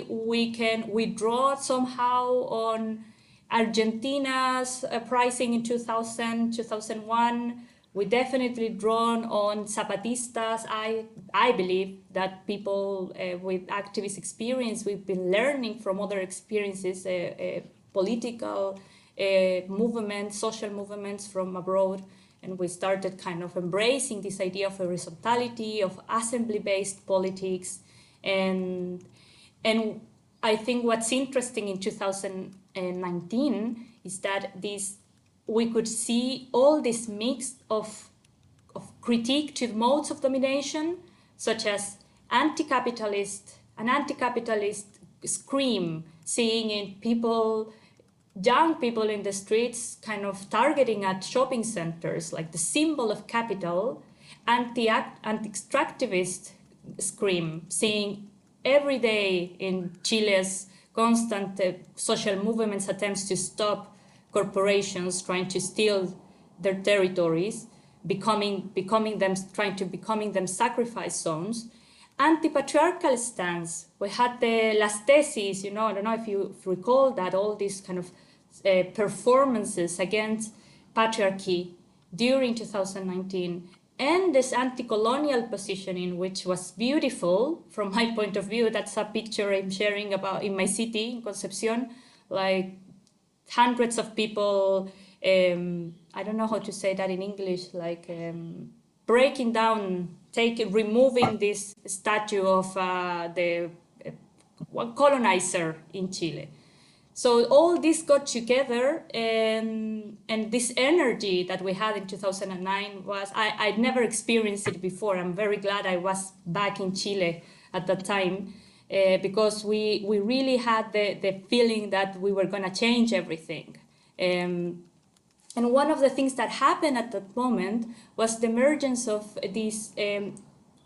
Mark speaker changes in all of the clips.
Speaker 1: definitely we can withdraw somehow on Argentina's pricing in 2000, 2001. We definitely drawn on Zapatistas. I believe that people with activist experience, we've been learning from other experiences, political movements, social movements from abroad, and we started kind of embracing this idea of horizontality, of assembly-based politics, and I think what's interesting in 2019 is that we could see all this mix of critique to modes of domination, such as an anti-capitalist scream, seeing in young people in the streets kind of targeting at shopping centers, like the symbol of capital, anti-extractivist scream, seeing every day in Chile's constant social movements attempts to stop corporations trying to steal their territories, becoming them sacrifice zones. Anti-patriarchal stance. We had the Las Tesis, I don't know if you recall that, all these kind of performances against patriarchy during 2019. And this anti-colonial positioning, which was beautiful from my point of view. That's a picture I'm sharing about in my city, in Concepcion, like hundreds of people, I don't know how to say that in English, like breaking down, removing this statue of the colonizer in Chile. So all this got together, and this energy that we had in 2009 was, I'd never experienced it before. I'm very glad I was back in Chile at that time, because we really had the feeling that we were going to change everything. And one of the things that happened at that moment was the emergence of these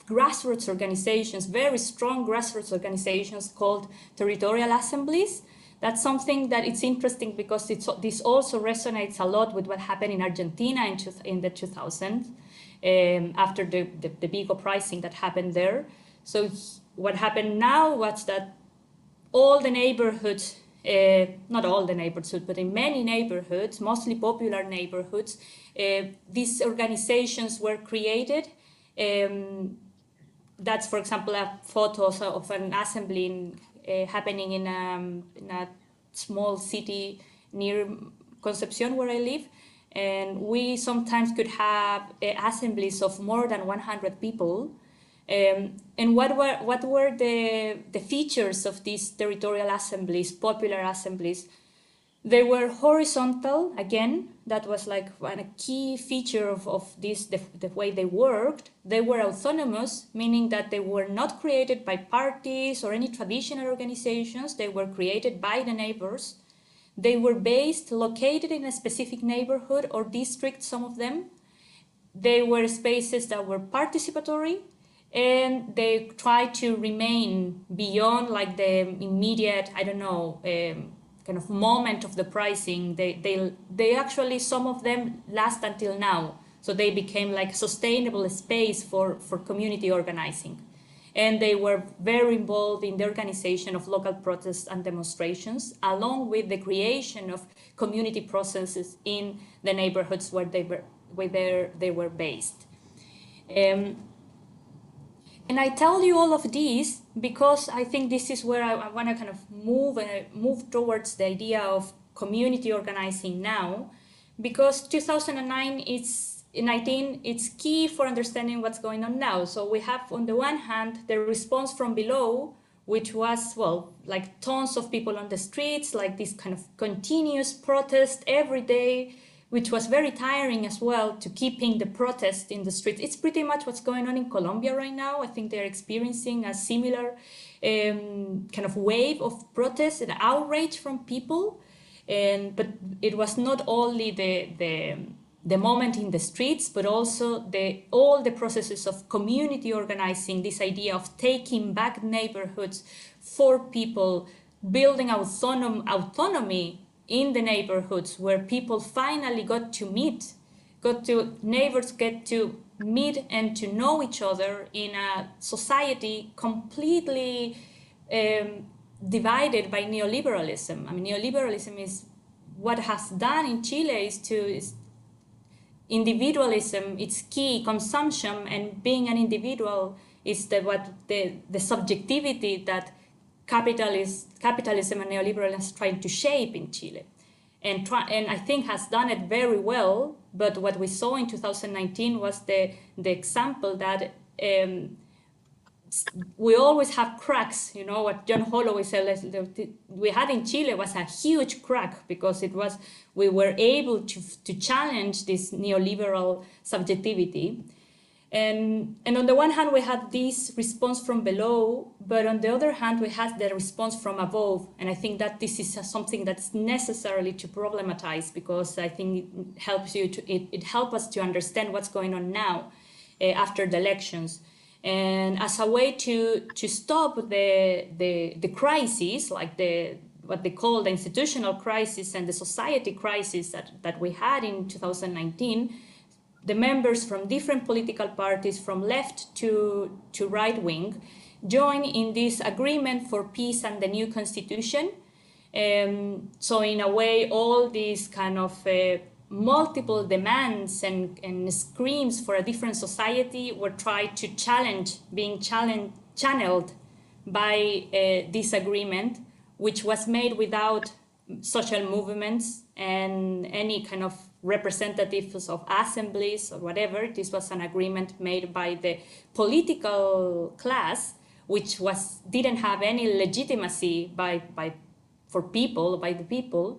Speaker 1: grassroots organizations, very strong grassroots organizations called territorial assemblies. That's something that it's interesting because this also resonates a lot with what happened in Argentina in the 2000s, after the big uprising that happened there. So what happened now was that all the neighborhoods, not all the neighborhoods, but in many neighborhoods, mostly popular neighborhoods, these organizations were created. That's, for example, a photo of an assembly happening in a small city near Concepcion, where I live. And we sometimes could have assemblies of more than 100 people. And what were the features of these territorial assemblies, popular assemblies? They were horizontal, again, that was like a key feature of this, the way they worked. They were autonomous, meaning that they were not created by parties or any traditional organizations. They were created by the neighbors. They were located in a specific neighborhood or district, some of them. They were spaces that were participatory, and they tried to remain beyond like the immediate, kind of moment of the pricing. They actually, some of them last until now. So they became like sustainable space for community organizing. And they were very involved in the organization of local protests and demonstrations, along with the creation of community processes in the neighborhoods where they were based. And I tell you all of this because I think this is where I want to kind of move towards the idea of community organizing now, because 2009 it's key for understanding what's going on now. So we have, on the one hand, the response from below, which was, like tons of people on the streets, like this kind of continuous protest every day, which was very tiring as well, to keeping the protest in the streets. It's pretty much what's going on in Colombia right now. I think they're experiencing a similar kind of wave of protest and outrage from people. But it was not only the moment in the streets, but also all the processes of community organizing, this idea of taking back neighborhoods for people, building autonomy in the neighborhoods where people finally neighbors get to meet and to know each other in a society completely divided by neoliberalism. I mean, neoliberalism is what has done in Chile is individualism, it's key, consumption, and being an individual is the subjectivity that capitalism and neoliberalism is trying to shape in Chile. And I think has done it very well, but what we saw in 2019 was the example that we always have cracks. You know what John Holloway said we had in Chile was a huge crack because we were able to challenge this neoliberal subjectivity. And on the one hand, we had this response from below, but on the other hand, we had the response from above. And I think that this is something that's necessarily to problematize, because I think it helps us to understand what's going on now after the elections. And as a way to stop the crisis, like what they call the institutional crisis and the society crisis that we had in 2019, the members from different political parties, from left to right wing, join in this agreement for peace and the new constitution. So in a way, all these kind of multiple demands and screams for a different society were tried to channeled by this agreement, which was made without social movements and any kind of representatives of assemblies or whatever. This was an agreement made by the political class, which didn't have any legitimacy by the people.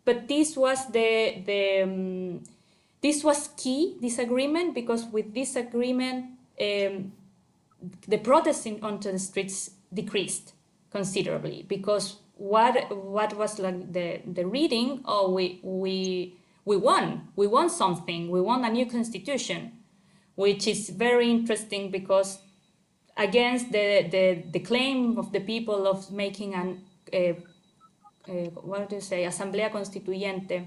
Speaker 1: But this was this was key, this agreement, because with this agreement, the protests onto the streets decreased considerably, because what was like the reading? Oh, we won something. We won a new constitution, which is very interesting, because against the claim of the people of making Asamblea Constituyente,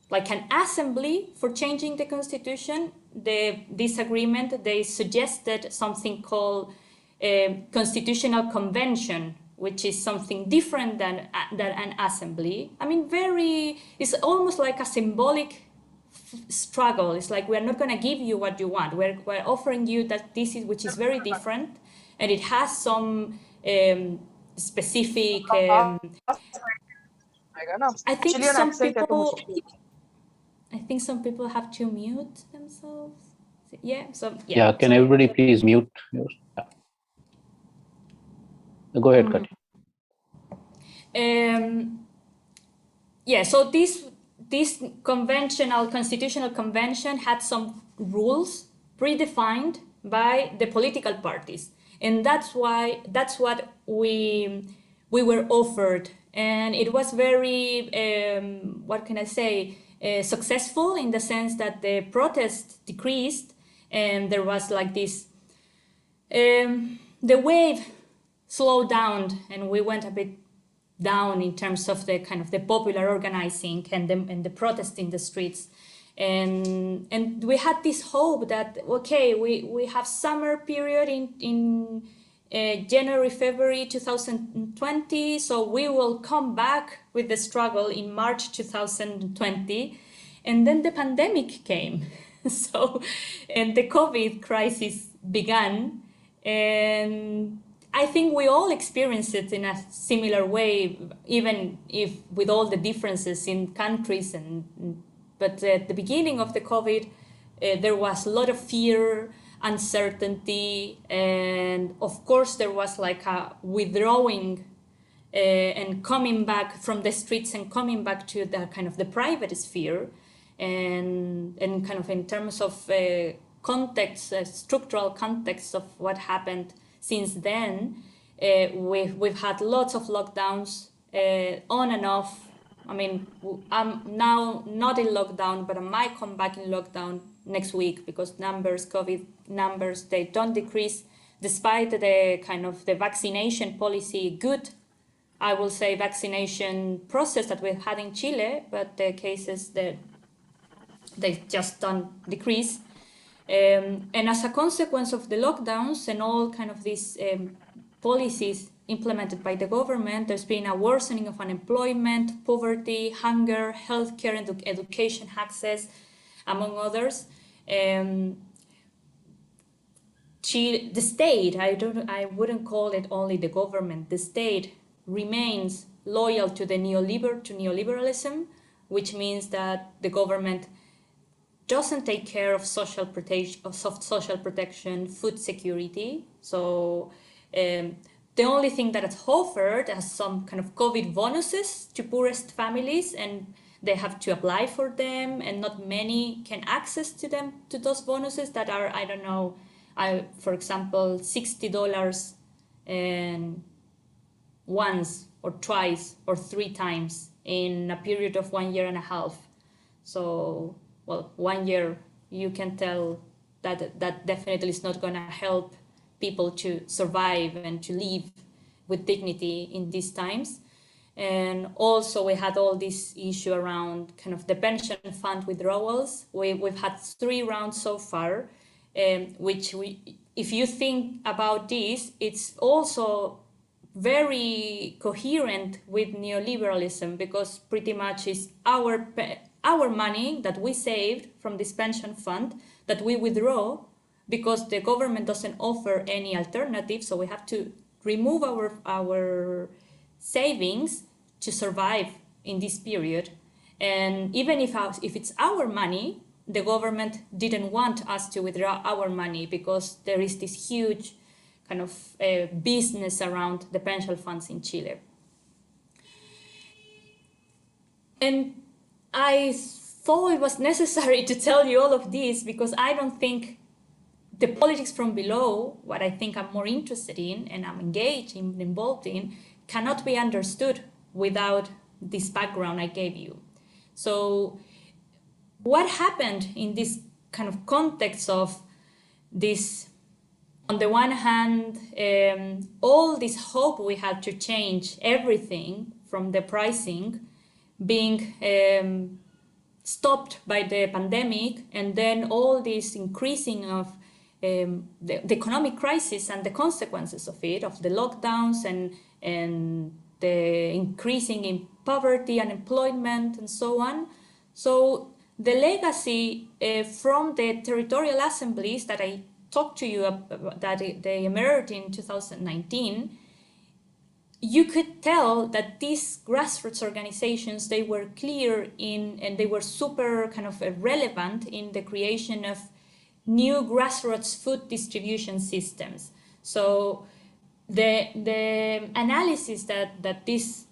Speaker 1: like an assembly for changing the constitution. This agreement, they suggested something called constitutional convention, which is something different than an assembly. I mean, it's almost like a symbolic struggle. It's like, we're not going to give you what you want. We're offering you that which is very different, and it has some specific. I think some people have to mute themselves. Yeah. So
Speaker 2: yeah. Can everybody please mute yours? Go ahead, Katia.
Speaker 1: So this constitutional convention had some rules predefined by the political parties, and that's what we were offered, and it was very successful, in the sense that the protests decreased, and there was like this the wave slowed down, and we went a bit down in terms of the kind of the popular organizing and the protest in the streets, and we had this hope that we have summer period in January, February 2020, so we will come back with the struggle in March 2020, and then the pandemic came, and the COVID crisis began, and I think we all experienced it in a similar way, even if with all the differences in countries. But at the beginning of the COVID, there was a lot of fear, uncertainty, and of course there was like a withdrawing and coming back from the streets and coming back to the kind of the private sphere, and kind of in terms of context, structural context of what happened. Since then, we've had lots of lockdowns, on and off. I mean, I'm now not in lockdown, but I might come back in lockdown next week, because COVID numbers, they don't decrease, despite the kind of the vaccination policy, good, I will say, vaccination process that we've had in Chile, but the cases, they just don't decrease. And as a consequence of the lockdowns and all kind of these policies implemented by the government. There's been a worsening of unemployment, poverty, hunger, healthcare, and education access, among others. The state, I wouldn't call it only the government, the state remains loyal to neoliberalism, which means that the government doesn't take care of social protection, food security. So the only thing that is offered as some kind of COVID bonuses to poorest families, and they have to apply for them, and not many can access to those bonuses that are, I don't know, for example, $60 and once or twice or 3 times in a period of 1 year and a half. So, well, 1 year, you can tell that definitely is not going to help people to survive and to live with dignity in these times. And also we had all this issue around kind of the pension fund withdrawals. We've had 3 rounds so far, which if you think about this, it's also very coherent with neoliberalism, because pretty much it's our money that we saved from this pension fund that we withdraw because the government doesn't offer any alternative. So we have to remove our savings to survive in this period. And even if it's our money, the government didn't want us to withdraw our money because there is this huge kind of business around the pension funds in Chile. And I thought it was necessary to tell you all of this because I don't think the politics from below, what I think I'm more interested in and I'm engaged in, involved in, cannot be understood without this background I gave you. So what happened in this kind of context of this, on the one hand, all this hope we had to change everything from the pricing being stopped by the pandemic, and then all this increasing of the economic crisis and the consequences of it, of the lockdowns and the increasing in poverty, unemployment, and so on. So the legacy from the territorial assemblies that I talked to you about, that they emerged in 2019, you could tell that these grassroots organizations, they were clear in, and they were super kind of relevant in the creation of new grassroots food distribution systems. So the analysis that these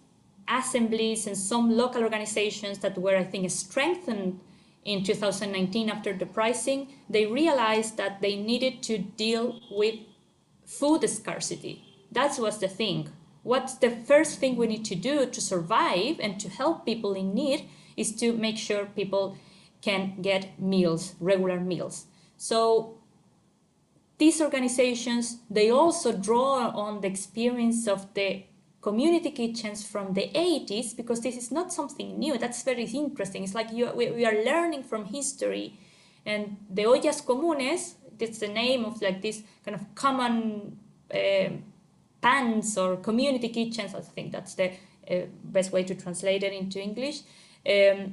Speaker 1: assemblies and some local organizations that were, I think, strengthened in 2019 after the pricing, they realized that they needed to deal with food scarcity. That was the thing. What's the first thing we need to do to survive and to help people in need is to make sure people can get meals, regular meals. So these organizations, they also draw on the experience of the community kitchens from the 80s, because this is not something new. That's very interesting. It's like we are learning from history. And the ollas comunes, that's the name of like this kind of common pans or community kitchens. I think that's the best way to translate it into English. They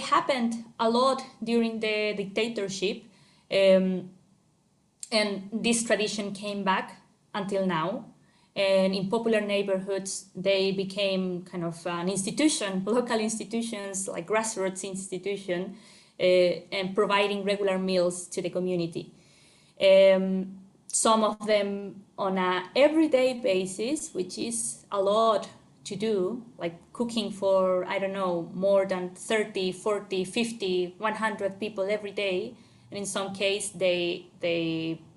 Speaker 1: happened a lot during the dictatorship. And this tradition came back until now. And in popular neighborhoods, they became kind of an institution, local institutions, like grassroots institution, and providing regular meals to the community. Some of them on an everyday basis, which is a lot to do, like cooking for, I don't know, more than 30, 40, 50, 100 people every day. And in some case, they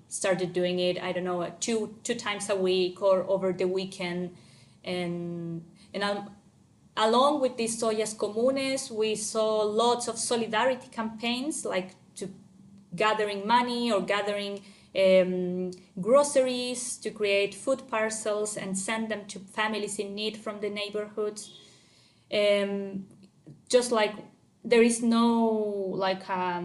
Speaker 1: started doing it, I don't know, two times a week or over the weekend. And along with these ollas comunes, we saw lots of solidarity campaigns, like to gathering money or gathering groceries to create food parcels and send them to families in need from the neighborhoods. Just like there is no like a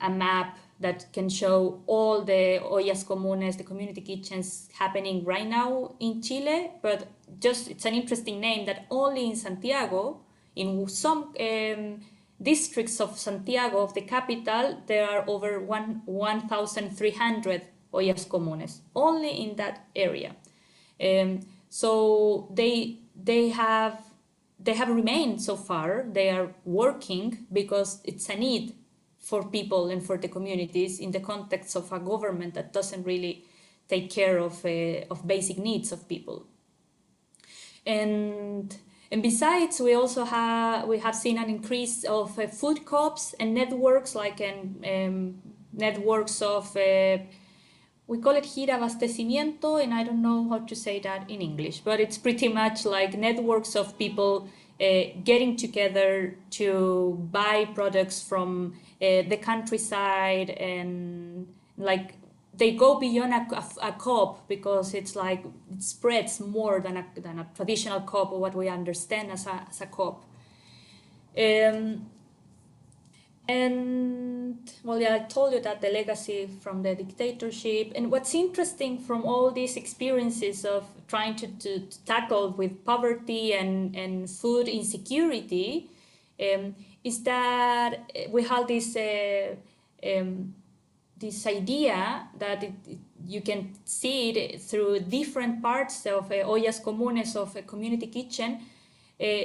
Speaker 1: map that can show all the ollas comunes, the community kitchens happening right now in Chile, but just it's an interesting name that only in Santiago, in some districts of Santiago, of the capital, there are over 1,300 ollas comunes, only in that area. So they have remained so far. They are working because it's a need for people and for the communities in the context of a government that doesn't really take care of basic needs of people. And besides, we also have seen an increase of food co-ops and networks, like networks of we call it girabastecimiento, and I don't know how to say that in English, but it's pretty much like networks of people getting together to buy products from the countryside, and like they go beyond a co-op, because it's like it spreads more than a traditional co-op, or what we understand as a co-op. And well, yeah, I told you that the legacy from the dictatorship. And what's interesting from all these experiences of trying to tackle with poverty and food insecurity is that we have this this idea that you can see it through different parts of ollas comunes, of a community kitchen.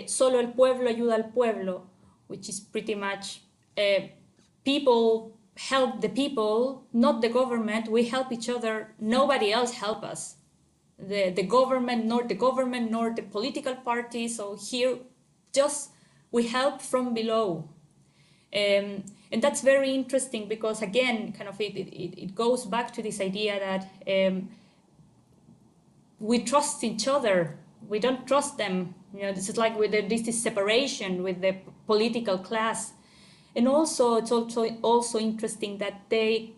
Speaker 1: Solo el pueblo ayuda al pueblo, which is pretty much people help the people, not the government. We help each other. Nobody else help us. The government, nor the political party. So here, just we help from below. And that's very interesting, because again, kind of it goes back to this idea that we trust each other. We don't trust them. This is like this separation with the political class. And also, it's also interesting that they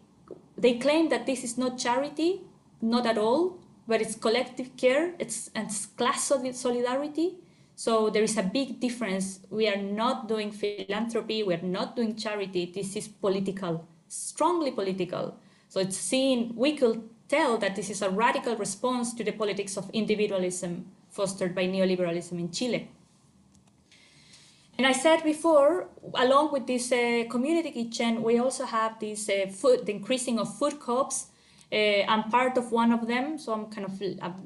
Speaker 1: claim that this is not charity, not at all, but it's collective care, it's class solidarity. So there is a big difference. We are not doing philanthropy, we are not doing charity. This is political, strongly political. So it's seen, we could tell that this is a radical response to the politics of individualism fostered by neoliberalism in Chile. And I said before, along with this community kitchen, we also have this the increasing of food co-ops. I'm part of one of them, so I'm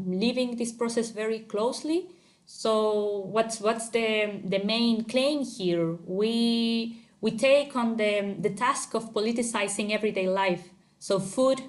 Speaker 1: living this process very closely. So what's the main claim here? We take on the task of politicizing everyday life. So food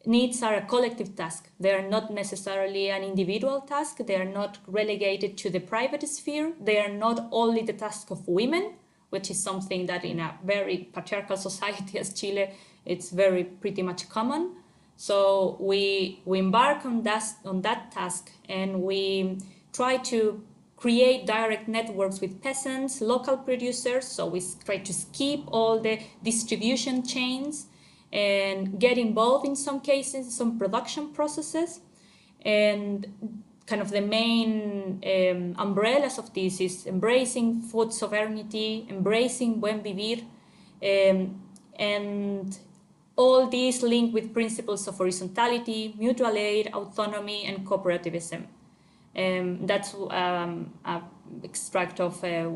Speaker 1: needs are a collective task. They are not necessarily an individual task. They are not relegated to the private sphere. They are not only the task of women, which is something that in a very patriarchal society as Chile, it's very pretty much common. So we embark on that task, and we try to create direct networks with peasants, local producers. So we try to skip all the distribution chains and get involved in some cases in some production processes. And kind of the main umbrellas of this is embracing food sovereignty, embracing buen vivir, and all these linked with principles of horizontality, mutual aid, autonomy, and cooperativism. That's an extract of a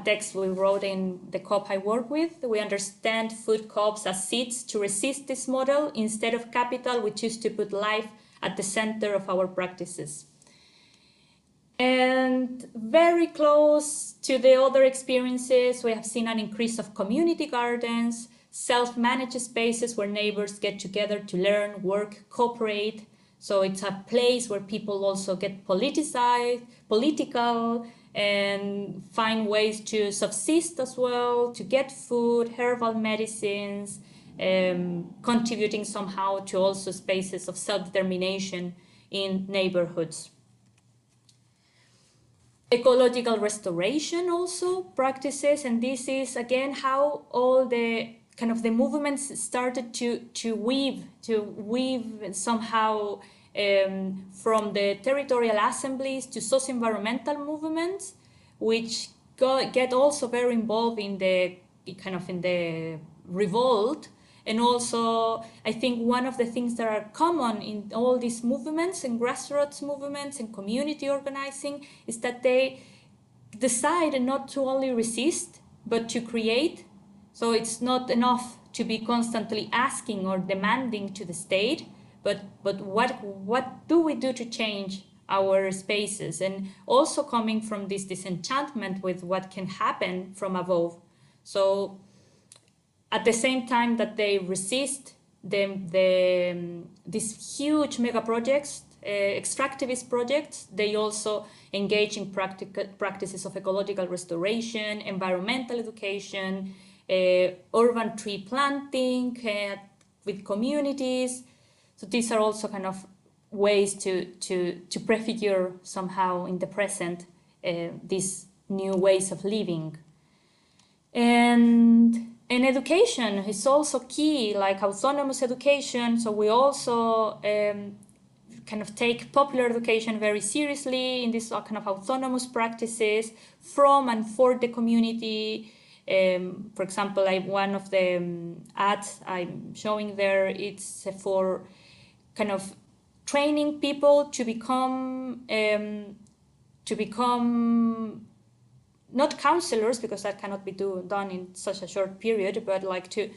Speaker 1: text we wrote in the co-op I work with. We understand food co-ops as seeds to resist this model. Instead of capital, we choose to put life at the center of our practices. And very close to the other experiences, we have seen an increase of community gardens, self-managed spaces where neighbors get together to learn, work, cooperate. So it's a place where people also get political, and find ways to subsist as well, to get food, herbal medicines, contributing somehow to also spaces of self-determination in neighborhoods. Ecological restoration also practices, and this is again how all the kind of the movements started to weave somehow from the territorial assemblies to socio-environmental movements, which get also very involved in the revolt And also, I think one of the things that are common in all these movements and grassroots movements and community organizing is that they decide not to only resist, but to create. So it's not enough to be constantly asking or demanding to the state, but what do we do to change our spaces? And also coming from this disenchantment with what can happen from above. So at the same time that they resist these huge mega projects, extractivist projects, they also engage in practices of ecological restoration, environmental education, urban tree planting with communities. So these are also kind of ways to prefigure somehow in the present these new ways of living. And education is also key, like autonomous education. So we also kind of take popular education very seriously in these kind of autonomous practices from and for the community. For example, one of the ads I'm showing there, it's for kind of training people to become not counselors, because that cannot be done in such a short period, but like to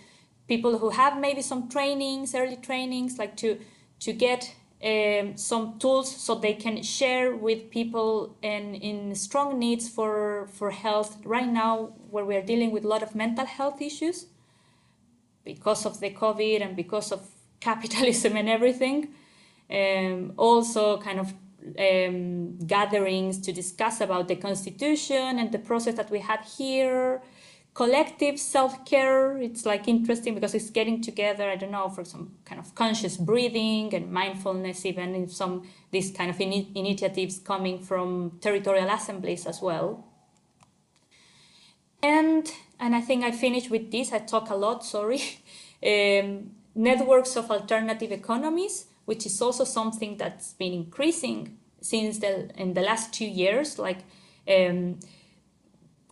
Speaker 1: people who have maybe some trainings, early trainings, like to get some tools so they can share with people in strong needs for health right now, where we are dealing with a lot of mental health issues because of the COVID and because of capitalism and everything. Also kind of gatherings to discuss about the constitution and the process that we had here. Collective self-care, it's like interesting because it's getting together, I don't know, for some kind of conscious breathing and mindfulness, even in some these kind of initiatives coming from territorial assemblies as well. And I think I finished with this, I talk a lot, sorry. Networks of alternative economies, which is also something that's been increasing in the last 2 years, like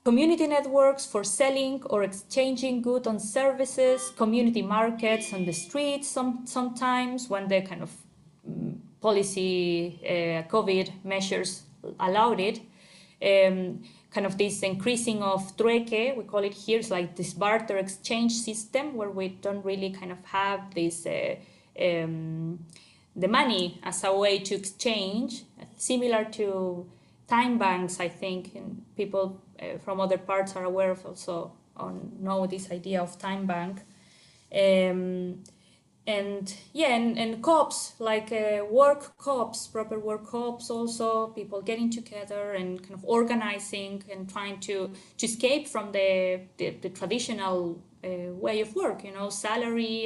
Speaker 1: community networks for selling or exchanging goods and services, community markets on the streets sometimes when the kind of policy COVID measures allowed it. Kind of this increasing of trueque, we call it here, it's like this barter exchange system where we don't really kind of have this the money as a way to exchange, similar to time banks, I think, and people from other parts are aware of also know this idea of time bank. And co-ops, like work co-ops, proper work co-ops, also people getting together and kind of organizing and trying to escape from the traditional way of work, salary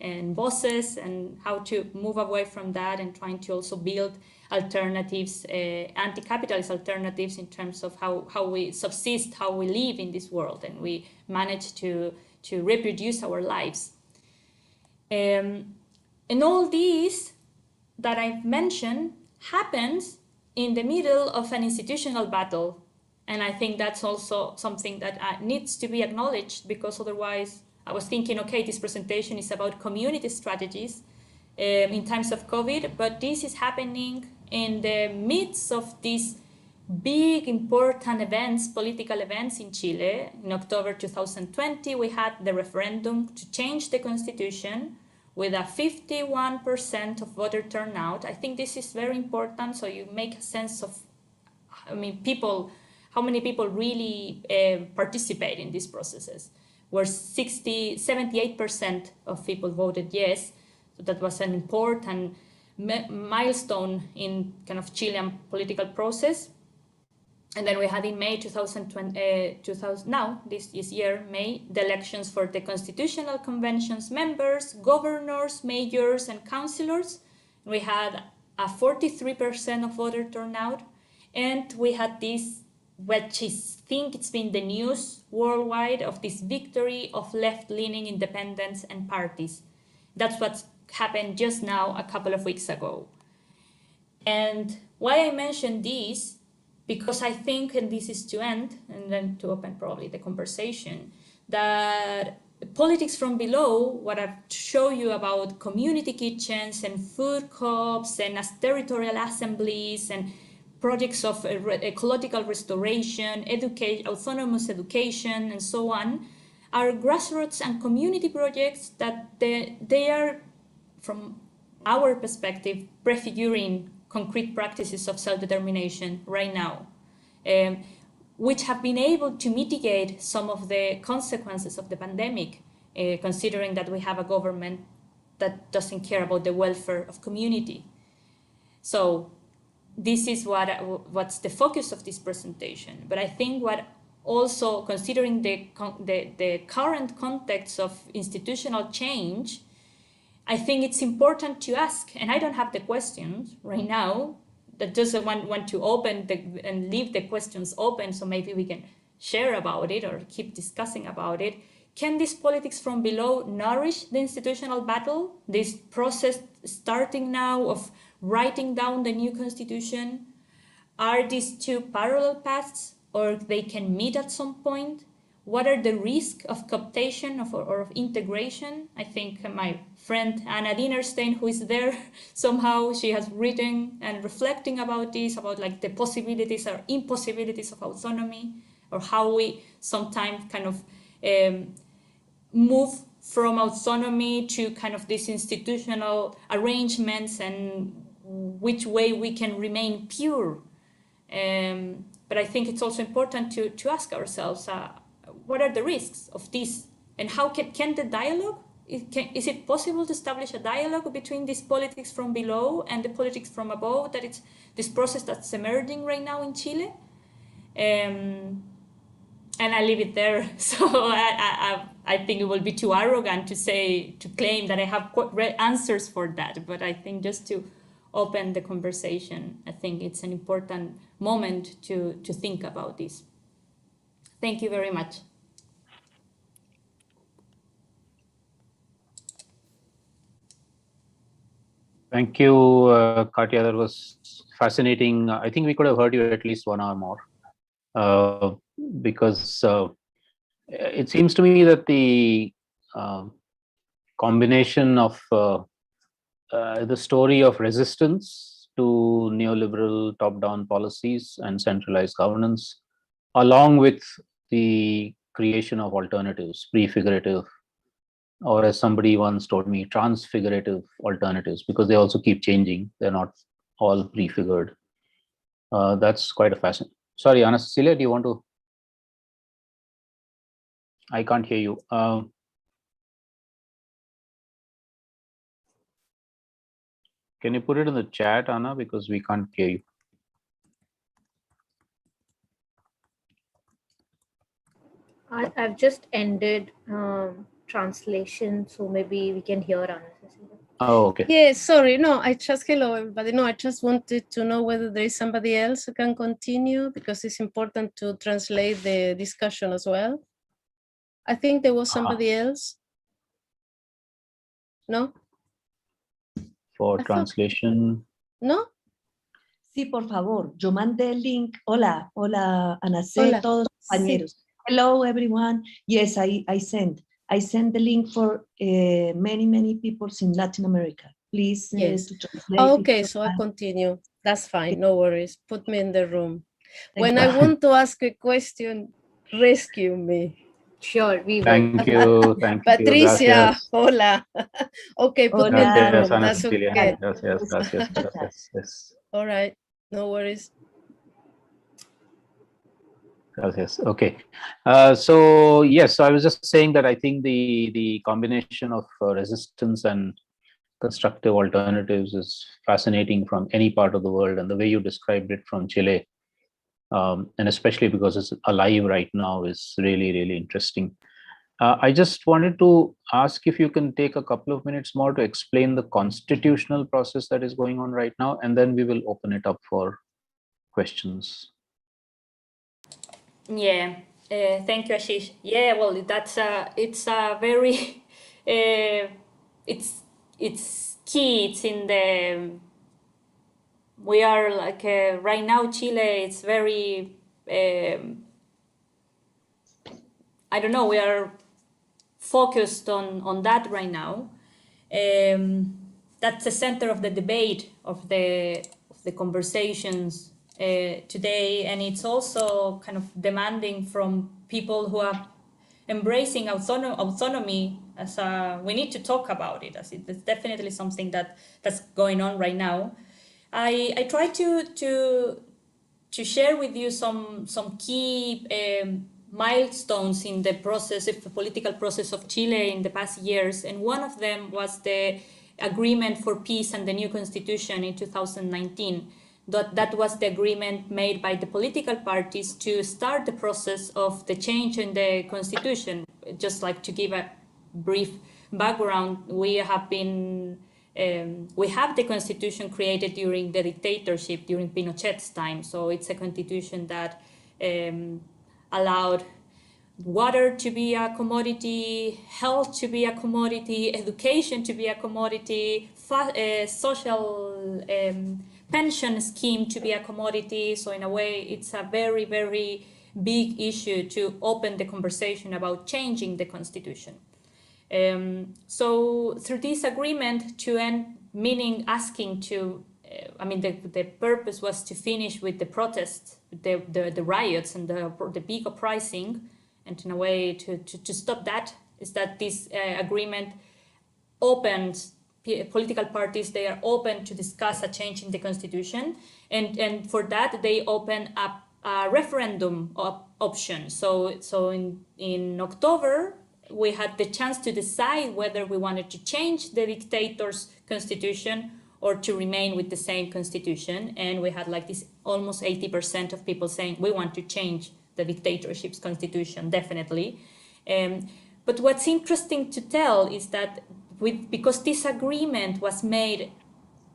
Speaker 1: and bosses, and how to move away from that and trying to also build alternatives, anti-capitalist alternatives in terms of how we subsist, how we live in this world, and we manage to reproduce our lives. And all these that I've mentioned happens in the middle of an institutional battle. And I think that's also something that needs to be acknowledged, because otherwise I was thinking, okay, this presentation is about community strategies in times of COVID, but this is happening in the midst of these big, important events, political events in Chile. In October 2020, we had the referendum to change the constitution with a 51% of voter turnout. I think this is very important, so you make a sense of, how many people really participate in these processes, where 78% of people voted yes. So that was an important milestone in kind of Chilean political process. And then we had in May 2020, this year, May, the elections for the Constitutional Convention's members, governors, mayors, and councillors. We had a 43% of voter turnout. And we had this, which is, I think it's been the news worldwide, of this victory of left-leaning independents and parties. That's what's happened just now, a couple of weeks ago. And why I mentioned this, because I think, and this is to end, and then to open probably the conversation, that politics from below, what I've shown you about community kitchens and food co-ops and as territorial assemblies and projects of ecological restoration, autonomous education, and so on, are grassroots and community projects that they are, from our perspective, prefiguring concrete practices of self-determination right now, which have been able to mitigate some of the consequences of the pandemic, considering that we have a government that doesn't care about the welfare of community. So this is what's the focus of this presentation. But I think what also, considering the current context of institutional change, I think it's important to ask, and I don't have the questions right now, that just want to open and leave the questions open, so maybe we can share about it or keep discussing about it. Can this politics from below nourish the institutional battle, this process starting now of writing down the new constitution? Are these two parallel paths, or they can meet at some point? What are the risks of cooptation or of integration? I think my friend Anna Dinerstein, who is there somehow, she has written and reflecting about this, about like the possibilities or impossibilities of autonomy, or how we sometimes kind of move from autonomy to kind of these institutional arrangements, and which way we can remain pure. But I think it's also important to ask ourselves, what are the risks of this, and how can the dialogue, is it possible to establish a dialogue between this politics from below and the politics from above, that it's this process that's emerging right now in Chile? And I leave it there. So I think it will be too arrogant to claim that I have answers for that, but I think just to open the conversation, I think it's an important moment to think about this. Thank you very much.
Speaker 2: Thank you, Katia. That was fascinating. I think we could have heard you at least 1 hour more, because it seems to me that the combination of the story of resistance to neoliberal top-down policies and centralized governance, along with the creation of alternatives, prefigurative, or as somebody once told me, transfigurative alternatives, because they also keep changing. They're not all prefigured. That's quite a fascinating. Sorry, Ana Cecilia, do you want to? I can't hear you. Can you put it in the chat, Anna, because we can't hear you.
Speaker 3: I've just ended translation, so maybe we can hear Anna.
Speaker 2: Oh, okay.
Speaker 4: Yeah, sorry. No, hello, everybody. No, I just wanted to know whether there is somebody else who can continue, because it's important to translate the discussion as well. I think there was somebody else. No?
Speaker 2: For translation.
Speaker 4: No?
Speaker 5: Sí, por favor. Yo mandé el link. Hola, Ana C, todos compañeros. Sí. Hello, everyone. Yes, I sent the link for many people in Latin America. Please.
Speaker 4: Yes.
Speaker 5: To translate.
Speaker 4: Okay, so I'll continue. That's fine. No worries. Put me in the room.
Speaker 5: Thank
Speaker 4: when
Speaker 5: you.
Speaker 4: I want to ask a question, rescue me.
Speaker 3: Sure, we will.
Speaker 2: Thank you. Thank you.
Speaker 4: Patricia,
Speaker 2: Gracias.
Speaker 4: hola. Okay, put me in the
Speaker 2: Gracias,
Speaker 4: room.
Speaker 2: Ana
Speaker 4: That's
Speaker 2: Cecilia.
Speaker 4: okay.
Speaker 2: Gracias. Yes.
Speaker 4: All right. No worries.
Speaker 2: Gracias. Okay. So yes, I was just saying that I think the combination of resistance and constructive alternatives is fascinating from any part of the world, and the way you described it from Chile, and especially because it's alive right now, is really interesting. I just wanted to ask if you can take a couple of minutes more to explain the constitutional process that is going on right now, and then we will open it up for questions.
Speaker 1: Yeah, thank you, Ashish. Yeah, well, that's it's a very it's key. It's in the, we are like right now Chile. It's very I don't know. We are focused on that right now. That's the center of the debate, of the conversations today, and it's also kind of demanding from people who are embracing autonomy as we need to talk about it, as it's definitely something that's going on right now. I try to share with you some key milestones in the process, the political process of Chile in the past years, and one of them was the agreement for peace and the new constitution in 2019. That was the agreement made by the political parties to start the process of the change in the constitution. Just like to give a brief background, we have the constitution created during the dictatorship, during Pinochet's time. So it's a constitution that allowed water to be a commodity, health to be a commodity, education to be a commodity, social pension scheme to be a commodity. So in a way, it's a very, very big issue to open the conversation about changing the constitution. So through this agreement to end, meaning asking to, the purpose was to finish with the protests, the riots and the big uprising, and in a way to stop that, is that this agreement opens political parties, they are open to discuss a change in the constitution, and for that they open up a referendum option. So in October we had the chance to decide whether we wanted to change the dictator's constitution or to remain with the same constitution, and we had like this almost 80% of people saying we want to change the dictatorship's constitution, definitely. But what's interesting to tell is that because this agreement was made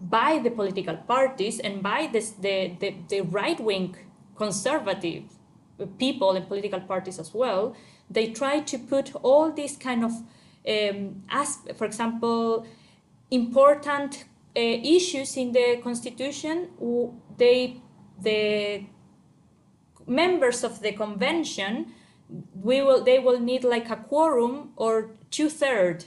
Speaker 1: by the political parties and by the right-wing conservative people and political parties as well, they try to put all these kind of, for example, important issues in the constitution. The members of the convention, they will need like a quorum or 2/3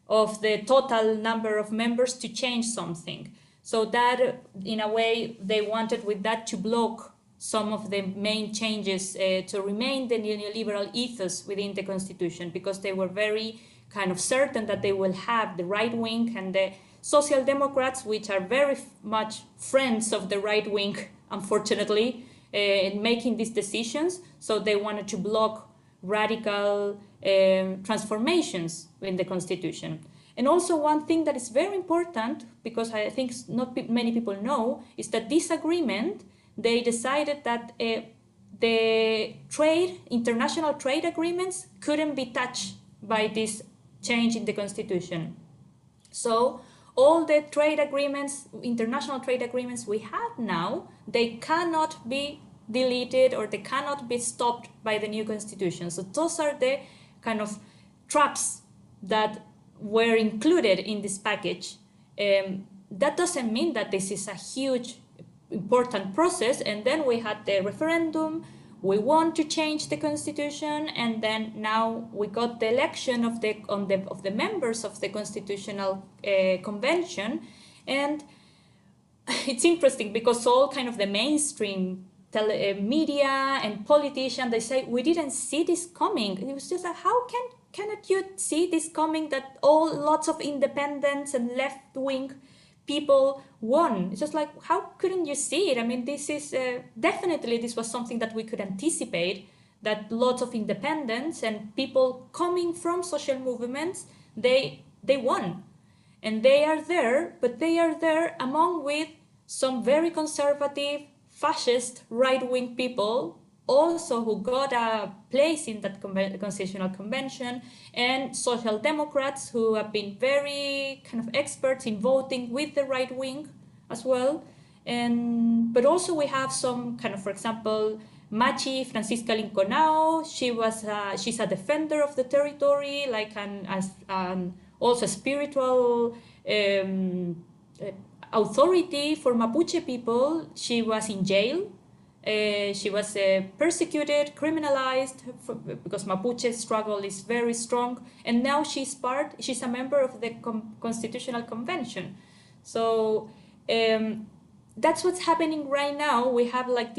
Speaker 1: of the total number of members to change something. So that, in a way, they wanted with that to block some of the main changes to remain the neoliberal ethos within the constitution, because they were very kind of certain that they will have the right wing and the social democrats, which are very much friends of the right wing, unfortunately, in making these decisions. So they wanted to block radical transformations in the constitution. And also one thing that is very important, because I think not many people know, is that this agreement, they decided that the international trade agreements couldn't be touched by this change in the constitution. So all the trade agreements, international trade agreements we have now, they cannot be deleted or they cannot be stopped by the new constitution. So those are the kind of traps that were included in this package. That doesn't mean that this is a huge important process, and then we had the referendum, we want to change the constitution, and then now we got the election of the members of the constitutional convention. And it's interesting because all kind of the mainstream media and politicians, they say we didn't see this coming. It was just like, how cannot you see this coming, that lots of independents and left-wing people won? It's just like, how couldn't you see it? I mean, this is definitely, this was something that we could anticipate, that lots of independents and people coming from social movements, they won. And they are there, but they are there among with some very conservative, fascist, right-wing people also who got a place in that constitutional convention, and social democrats who have been very kind of experts in voting with the right wing as well. But also we have some kind of, for example, Machi Francisca Linconao, she's a defender of the territory, like also a spiritual authority for Mapuche people. She was in jail She was persecuted, criminalized, because Mapuche struggle is very strong, and now she's a member of the Constitutional Convention. So that's what's happening right now. We have like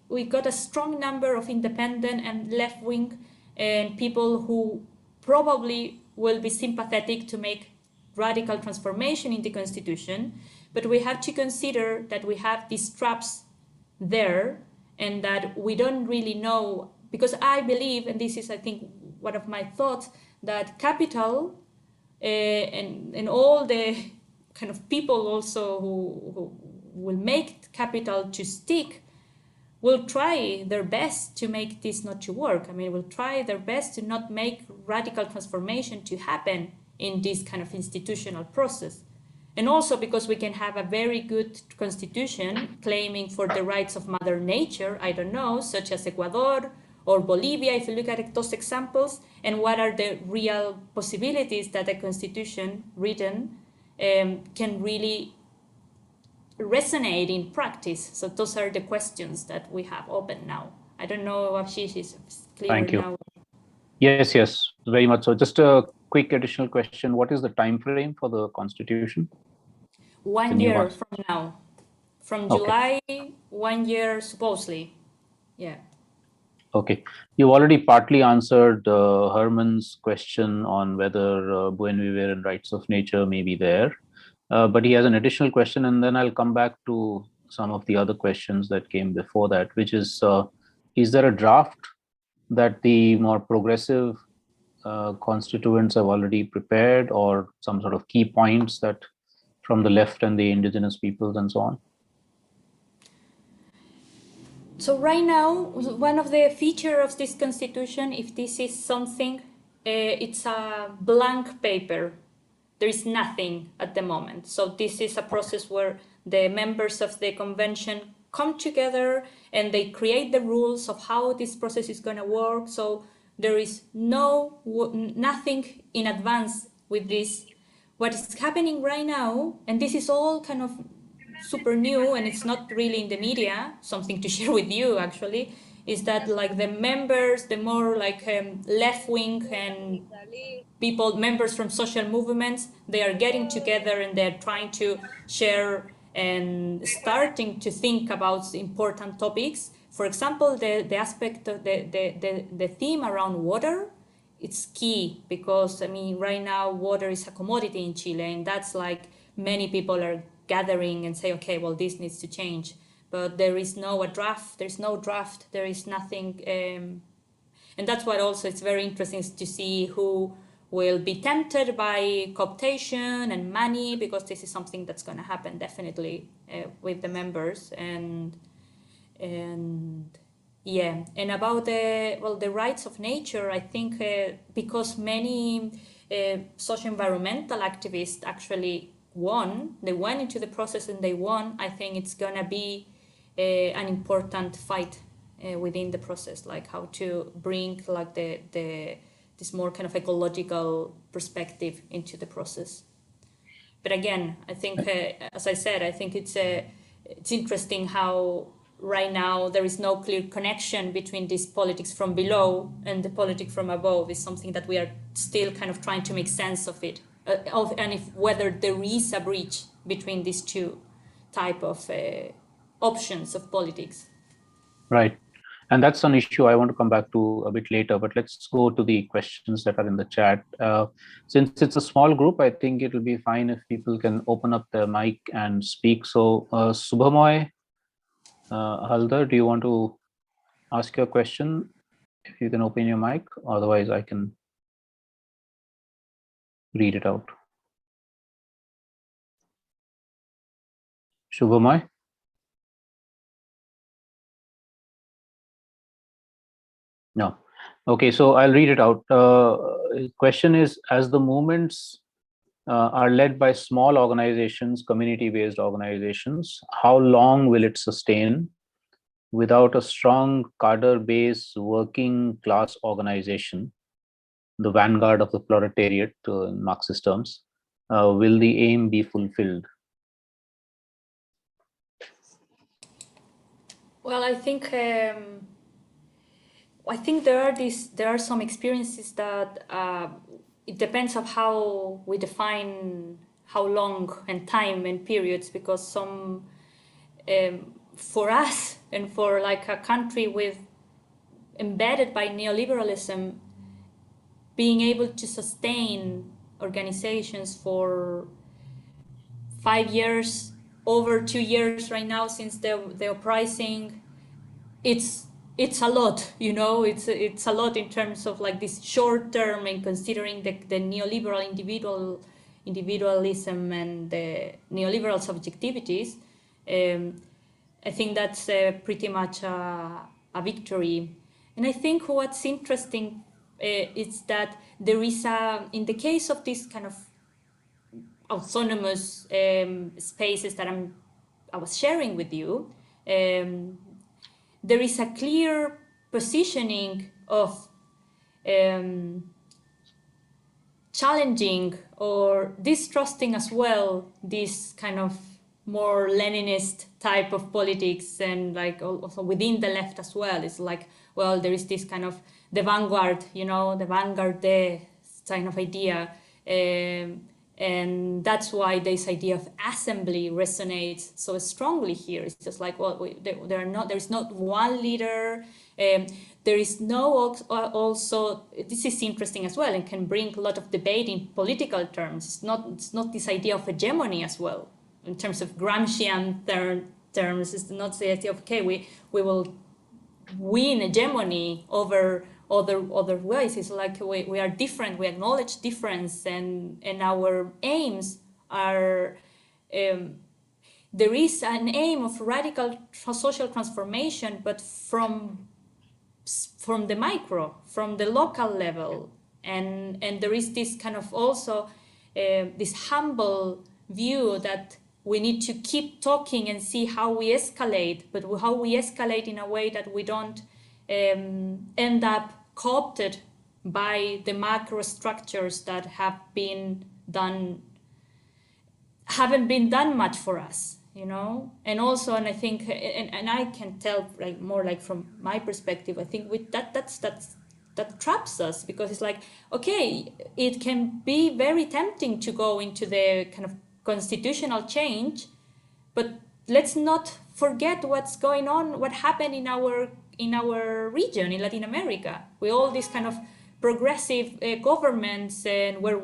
Speaker 1: we got a strong number of independent and left-wing and people who probably will be sympathetic to make radical transformation in the constitution, but we have to consider that we have these traps there, and that we don't really know, because I believe, and this is I think one of my thoughts, that capital and all the kind of people also who will make capital to stick will try their best to make this not to work. I mean, will try their best to not make radical transformation to happen in this kind of institutional process. And also because we can have a very good constitution claiming for the rights of Mother Nature, I don't know, such as Ecuador or Bolivia, if you look at those examples, and what are the real possibilities that a constitution written can really resonate in practice. So those are the questions that we have open now. I don't know if she is clear.
Speaker 2: Thank you.
Speaker 1: Now.
Speaker 2: Yes, very much so. Just a quick additional question. What is the time frame for the constitution?
Speaker 1: 1 year from now. From July, 1 year supposedly. Yeah.
Speaker 2: Okay. You already partly answered Herman's question on whether buen vivir and rights of nature may be there. But he has an additional question, and then I'll come back to some of the other questions that came before that, which is there a draft that the more progressive constituents have already prepared, or some sort of key points that from the left and the indigenous peoples and so on?
Speaker 1: So right now, one of the features of this constitution, if this is something, it's a blank paper. There is nothing at the moment. So this is a process where the members of the convention come together and they create the rules of how this process is going to work. So there is nothing in advance with this. What is happening right now, and this is all kind of super new and it's not really in the media, something to share with you actually, is that like the members, the more like left-wing and members from social movements, they are getting together and they're trying to share and starting to think about important topics. For example, the aspect of the theme around water, it's key, because I mean right now water is a commodity in Chile, and that's like many people are gathering and say, okay, well, this needs to change, but there is no draft, there is nothing, and that's what also it's very interesting to see who will be tempted by cooptation and money, because this is something that's going to happen definitely with the members. And yeah, and about the rights of nature, I think because many social environmental activists actually they went into the process and they won, I think it's going to be an important fight within the process, like how to bring like this more kind of ecological perspective into the process. But again, I think, as I said, I think it's interesting how right now there is no clear connection between this politics from below and the politics from above. Is something that we are still kind of trying to make sense of it, and whether there is a breach between these two type of options of politics.
Speaker 2: Right. And that's an issue I want to come back to a bit later, but let's go to the questions that are in the chat. Since it's a small group, I think it'll be fine if people can open up their mic and speak. So Subhamoy Haldar, do you want to ask your question? If you can open your mic, otherwise I can read it out. Shubhamoy? No. Okay, so I'll read it out. Question is, as the movements are led by small organizations, community-based organizations, how long will it sustain without a strong cadre-based working class organization, the vanguard of the proletariat in Marxist terms? Will the aim be fulfilled?
Speaker 1: Well, I think there are some experiences that it depends of how we define how long and time and periods, because some for us and for like a country with embedded by neoliberalism, being able to sustain organizations for 5 years, over 2 years right now since the uprising, it's a lot, you know. It's a lot in terms of like this short term, and considering the neoliberal individualism and the neoliberal subjectivities. I think that's pretty much a victory. And I think what's interesting is that there is in the case of this kind of autonomous spaces that I was sharing with you, there is a clear positioning of challenging or distrusting as well this kind of more Leninist type of politics, and like also within the left as well. It's like, well, there is this kind of the vanguard, you know, the vanguard kind of idea. And that's why this idea of assembly resonates so strongly here. It's just like, well, there is not one leader. There is no also, this is interesting as well and can bring a lot of debate in political terms. It's not this idea of hegemony as well. In terms of Gramscian terms, it's not the idea of, okay, we will win hegemony over other ways. It's like we are different, we acknowledge difference, and our aims are, there is an aim of radical social transformation, but from the micro, from the local level, and there is this kind of also this humble view that we need to keep talking and see how we escalate, but how we escalate in a way that we don't end up co-opted by the macro structures that haven't been done much for us, you know. And also, and I think, and I can tell like more like from my perspective, I think with that traps us, because it's like, okay, it can be very tempting to go into the kind of constitutional change, but let's not forget what's going on, what happened in our region in Latin America, with all these kind of progressive governments, and where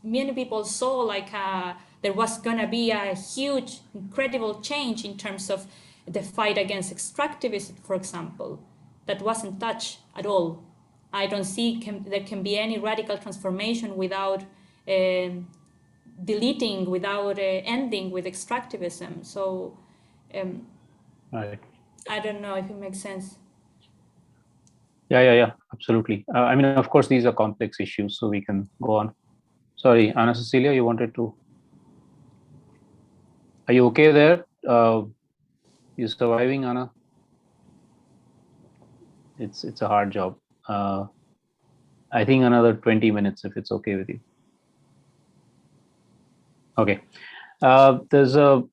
Speaker 1: many people saw like there was gonna be a huge, incredible change in terms of the fight against extractivism, for example, that wasn't touched at all. I don't see there can be any radical transformation without deleting, without ending with extractivism. So
Speaker 2: Right.
Speaker 1: I don't know if it makes sense.
Speaker 2: Yeah, absolutely. I mean, of course, these are complex issues, so we can go on. Sorry, Ana Cecilia, you wanted to? Are you okay there? You surviving, Ana? It's a hard job. I think another 20 minutes, if it's okay with you. Okay. There's a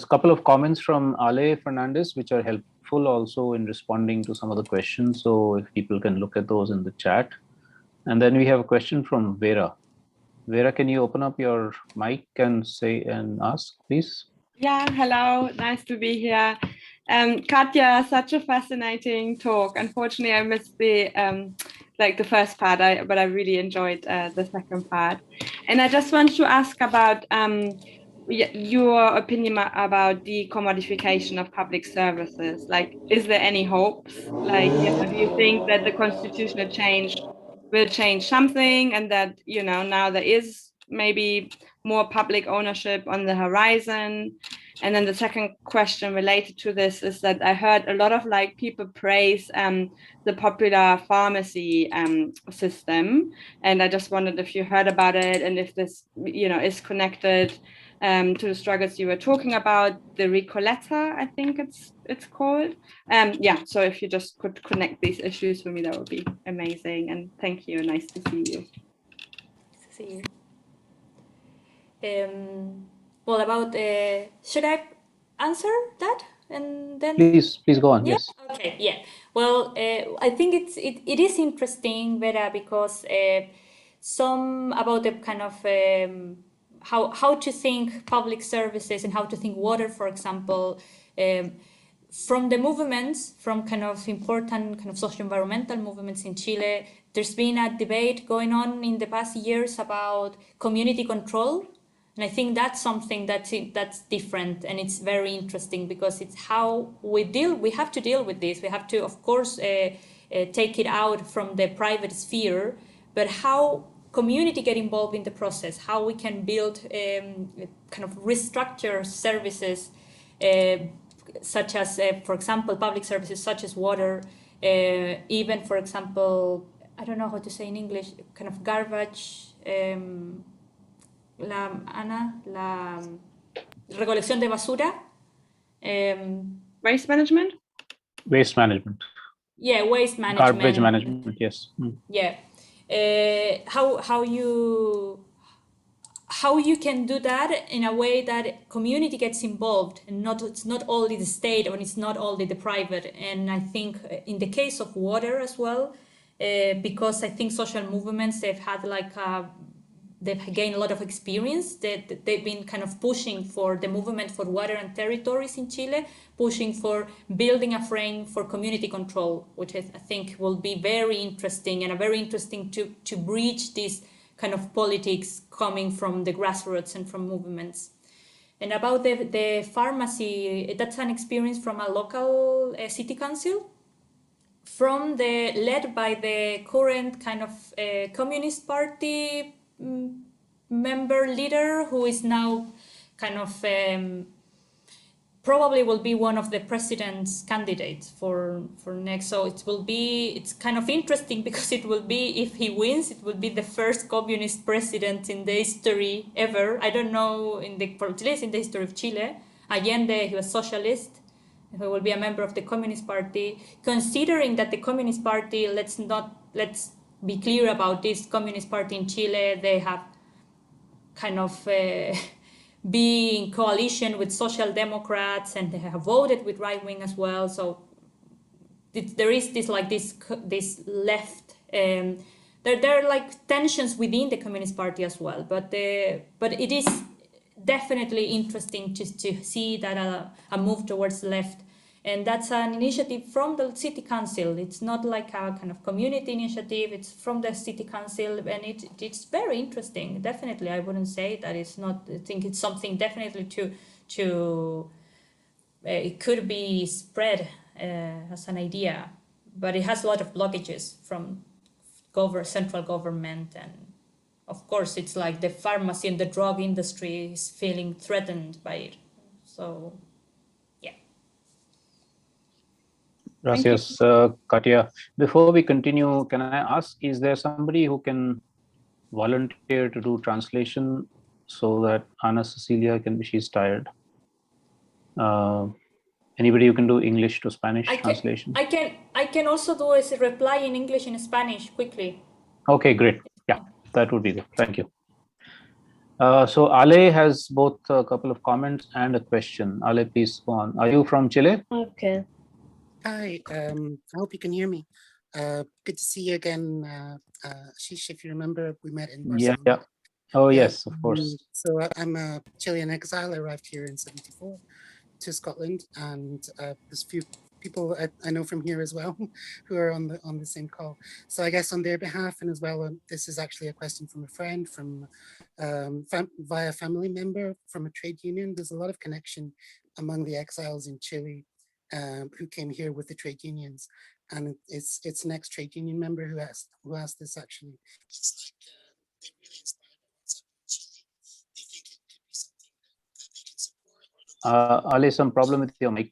Speaker 2: couple of comments from Ale Fernandez, which are helpful also in responding to some of the questions. So if people can look at those in the chat. And then we have a question from Vera. Vera, can you open up your mic and ask, please?
Speaker 6: Yeah, hello, nice to be here. Katia, such a fascinating talk. Unfortunately, I missed the first part, but I really enjoyed the second part. And I just want to ask about your opinion about the commodification of public services. Like, is there any hopes? Like, do you think that the constitutional change will change something, and that, now there is maybe more public ownership on the horizon? And then the second question related to this is that I heard a lot of people praise the popular pharmacy system, and I just wondered if you heard about it, and if this is connected to the struggles you were talking about, the Recoleta, I think it's called. So if you just could connect these issues for me, that would be amazing. And thank you, nice to see you.
Speaker 1: Nice to see you. Well, about should I answer that? and then
Speaker 2: Please go on.
Speaker 1: yeah.
Speaker 2: Yes.
Speaker 1: Okay. Yeah. Well, I think it is interesting, Vera, because some about the kind of how to think public services and how to think water, for example, from the movements, from kind of important kind of social environmental movements in Chile. There's been a debate going on in the past years about community control. And I think that's something that's different, and it's very interesting because it's how we have to deal with this. We have to, of course, take it out from the private sphere, but how community get involved in the process, how we can build kind of restructure services, such as, for example, public services such as water, even, for example, I don't know how to say in English, kind of garbage. La recolección de basura.
Speaker 6: Waste management?
Speaker 2: Waste management.
Speaker 1: Yeah, waste management.
Speaker 2: Garbage management, yes.
Speaker 1: Yeah. How you can do that in a way that community gets involved, and it's not only the state, or it's not only the private. And I think in the case of water as well, because I think social movements, they've gained a lot of experience. They've been kind of pushing for the movement for water and territories in Chile, pushing for building a frame for community control, which I think will be very interesting, and very interesting to bridge this kind of politics coming from the grassroots and from movements. And about the pharmacy, that's an experience from a local city council, led by the current kind of Communist Party member leader, who is now kind of probably will be one of the president's candidates for next. So it's kind of interesting because it will be, if he wins, it will be the first communist president in the history ever. I don't know, in the history of Chile. Allende, he was socialist, who will be a member of the Communist Party. Considering that the Communist Party, let's be clear about this Communist Party in Chile, they have kind of be in coalition with Social Democrats, and they have voted with right wing as well. So there is this left. There are like tensions within the Communist Party as well. But it is definitely interesting to see that a move towards the left. And that's an initiative from the city council. It's not like a kind of community initiative. It's from the city council, and it's very interesting. Definitely, I wouldn't say that it's not. I think it's something definitely to it could be spread as an idea, but it has a lot of blockages from central government, and of course, it's like the pharmacy and the drug industry is feeling threatened by it. So.
Speaker 2: Gracias, Katia. Before we continue, can I ask, is there somebody who can volunteer to do translation so that Ana Cecilia she's tired? Anybody who can do English to Spanish translation?
Speaker 1: I can also do a reply in English and Spanish quickly.
Speaker 2: Okay, great. Yeah, that would be good. Thank you. So Ale has both a couple of comments and a question. Ale, please go on. Are you from Chile?
Speaker 4: Okay.
Speaker 7: Hi, I hope you can hear me. Good to see you again, Ashish. If you remember, we met in Barcelona.
Speaker 2: Yeah. Oh, yes, of course.
Speaker 7: So I'm a Chilean exile. I arrived here in '74 to Scotland, and there's a few people I know from here as well who are on the same call. So I guess on their behalf, and as well, this is actually a question from a friend, from via family member from a trade union. There's a lot of connection among the exiles in Chile who came here with the trade unions, and it's an ex-trade union member who asked this actually. It's like they really inspired by what's happening in Chile. They think it could be something that they can support.
Speaker 2: Ali, some problem with your mic.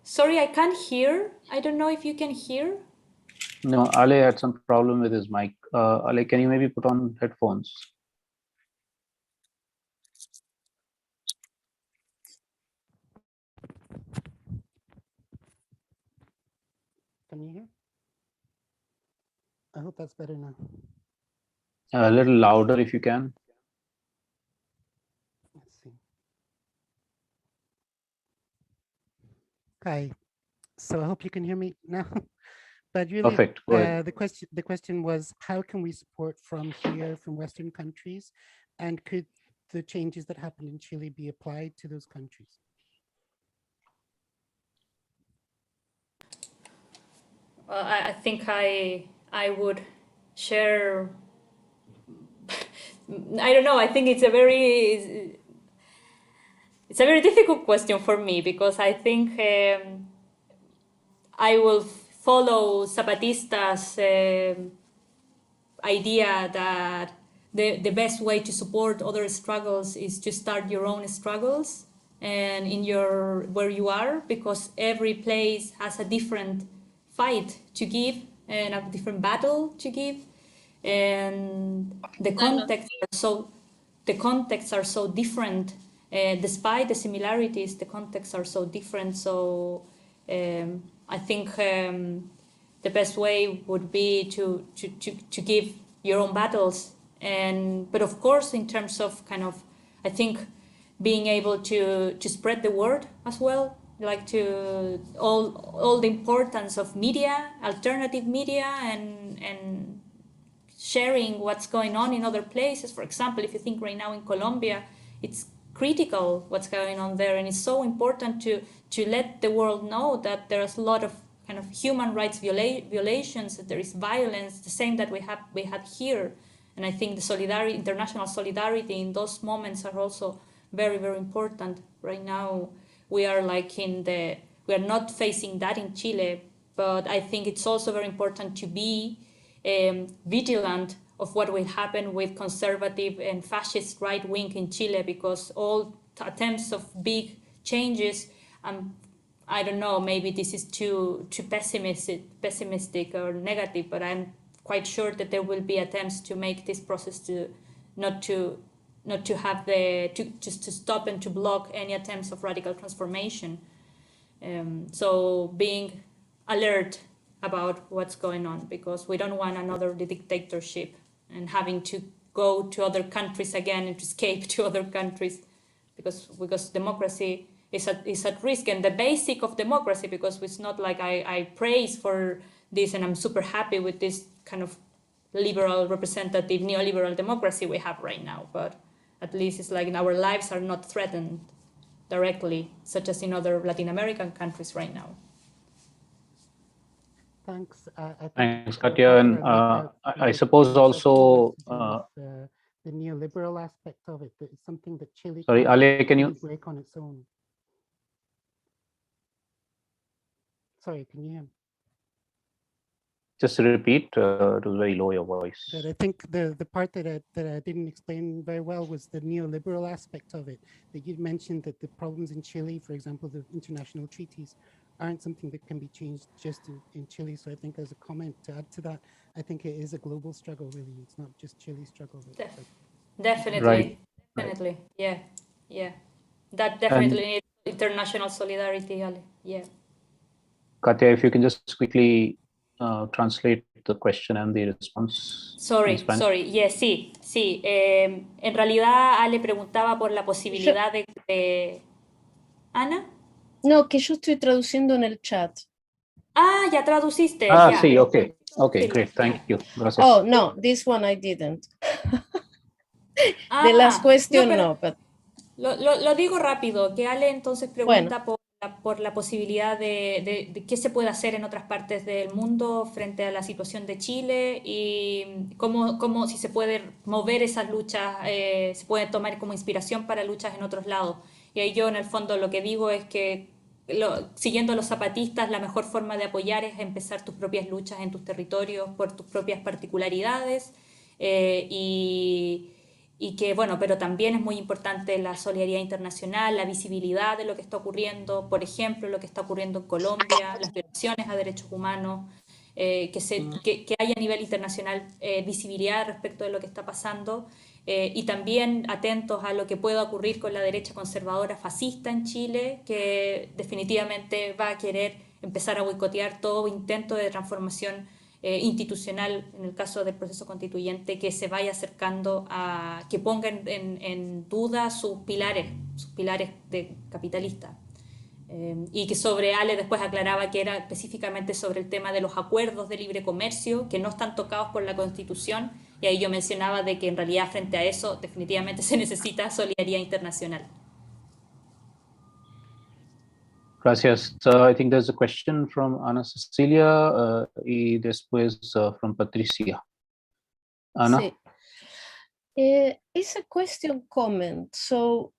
Speaker 1: Sorry, I can't hear. I don't know if you can hear.
Speaker 2: No, Ali had some problem with his mic. Ali, can you maybe put on headphones?
Speaker 7: Can you hear? I hope that's better now.
Speaker 2: A little louder if you can.
Speaker 7: Let's see. Hi. So I hope you can hear me now. But really,
Speaker 2: Perfect. Go ahead.
Speaker 7: the question was, how can we support from here, from Western countries, and could the changes that happened in Chile be applied to those countries?
Speaker 1: Well, I think I would share. I don't know. I think it's a very difficult question for me because I think I will follow Zapatistas' idea that the best way to support other struggles is to start your own struggles and in your where you are, because every place has a different fight to give and a different battle to give, and the contexts are so different. Despite the similarities, the contexts are so different. So I think the best way would be to give your own battles, but of course in terms of kind of, I think, being able to spread the word as well, like to all the importance of media, alternative media, and sharing what's going on in other places. For example, if you think right now in Colombia, it's critical what's going on there, and it's so important to let the world know that there's a lot of kind of human rights violations, that there is violence, the same that we had here. And I think the international solidarity in those moments are also very, very important. Right now, we are we are not facing that in Chile, but I think it's also very important to be vigilant of what will happen with conservative and fascist right wing in Chile, because all attempts of big changes, I don't know, maybe this is too pessimistic or negative, but I'm quite sure that there will be attempts to make this process just to stop and to block any attempts of radical transformation. So being alert about what's going on, because we don't want another dictatorship and having to go to other countries again and to escape to other countries, because democracy is at risk, and the basic of democracy, because it's not like I praise for this and I'm super happy with this kind of liberal representative neoliberal democracy we have right now, but at least it's like our lives are not threatened directly, such as in other Latin American countries right now.
Speaker 7: Thanks.
Speaker 2: Thanks, Katia. And I suppose also
Speaker 7: the neoliberal aspect of it, that it's something that Chile
Speaker 2: sorry, Ale, can you
Speaker 7: break on its own. Sorry, can you hear me?
Speaker 2: just repeat? It was very low, your voice.
Speaker 7: That I think the part that I didn't explain very well was the neoliberal aspect of it. That you mentioned that the problems in Chile, for example, the international treaties, aren't something that can be changed just in Chile. So I think as a comment to add to that, I think it is a global struggle, really. It's not just Chile's struggle.
Speaker 1: Definitely,
Speaker 2: right.
Speaker 1: definitely, yeah. That definitely needs international solidarity, Ale. Yeah.
Speaker 2: Katia, if you can just quickly translate the question and the response.
Speaker 1: Sorry. Yes, sí. En realidad, Ale preguntaba por la posibilidad de... ¿Ana?
Speaker 4: No, que yo estoy traduciendo en el chat.
Speaker 1: Ah, ya traduciste.
Speaker 2: Sí, okay,
Speaker 1: Sí.
Speaker 2: great, thank you. Gracias.
Speaker 4: Oh, no, this one I didn't. The last question, no, but...
Speaker 1: Lo digo rápido, que Ale entonces pregunta por la posibilidad de qué se puede hacer en otras partes del mundo frente a la situación de Chile, y cómo si se puede mover esas luchas, se puede tomar como inspiración para luchas en otros lados. Y ahí yo en el fondo lo que digo es que siguiendo a los zapatistas, la mejor forma de apoyar es empezar tus propias luchas en tus territorios por tus propias particularidades, y que, bueno, pero también es muy importante la solidaridad internacional, la visibilidad de lo que está ocurriendo, por ejemplo, lo que está ocurriendo en Colombia, las violaciones a derechos humanos, que haya a nivel internacional visibilidad respecto de lo que está pasando, y también atentos a lo que pueda ocurrir con la derecha conservadora fascista en Chile, que definitivamente va a querer empezar a boicotear todo intento de transformación institucional, en el caso del proceso constituyente, que se vaya acercando a que ponga en duda sus pilares de capitalista. Y que sobre Ale después aclaraba que era específicamente sobre el tema de los acuerdos de libre comercio que no están tocados por la Constitución, y ahí yo mencionaba de que en realidad frente a eso definitivamente se necesita solidaridad internacional.
Speaker 2: Gracias. I think there's a question from Ana Cecilia y después from Patricia. Ana?
Speaker 4: Sí. It's a question comment. So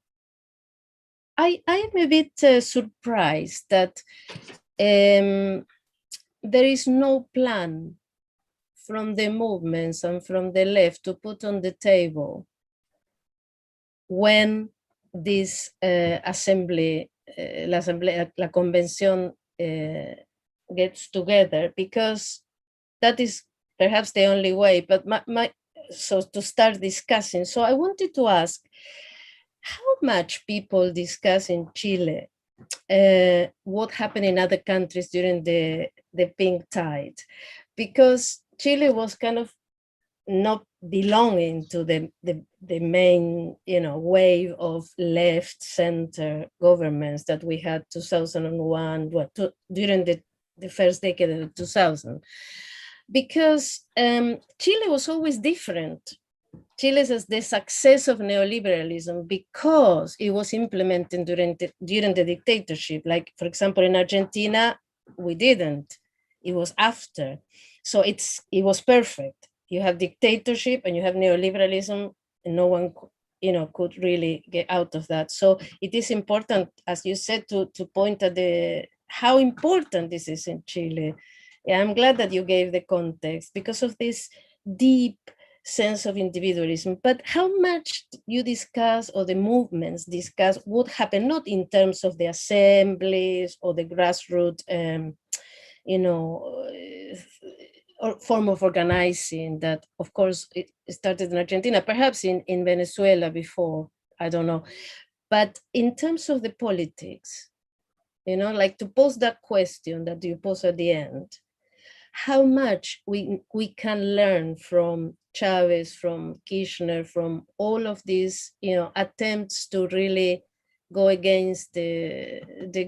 Speaker 4: I'm a bit surprised that there is no plan from the movements and from the left to put on the table when this la convention gets together, because that is perhaps the only way, but so to start discussing. So I wanted to ask, how much people discuss in Chile what happened in other countries during the pink tide? Because Chile was kind of not belonging to the main, wave of left center governments that we had 2001, during the first decade of 2000. Because Chile was always different. Chile says the success of neoliberalism because it was implemented during the dictatorship. Like, for example, in Argentina, we didn't. It was after. So it was perfect. You have dictatorship and you have neoliberalism, and no one could really get out of that. So it is important, as you said, to point at how important this is in Chile. Yeah, I'm glad that you gave the context because of this deep sense of individualism. But how much you discuss, or the movements discuss, what happened, not in terms of the assemblies or the grassroots, or form of organizing that, of course, it started in Argentina, perhaps in Venezuela before, I don't know. But in terms of the politics, like to pose that question that you pose at the end, how much we can learn from Chavez, from Kirchner, from all of these, attempts to really go against the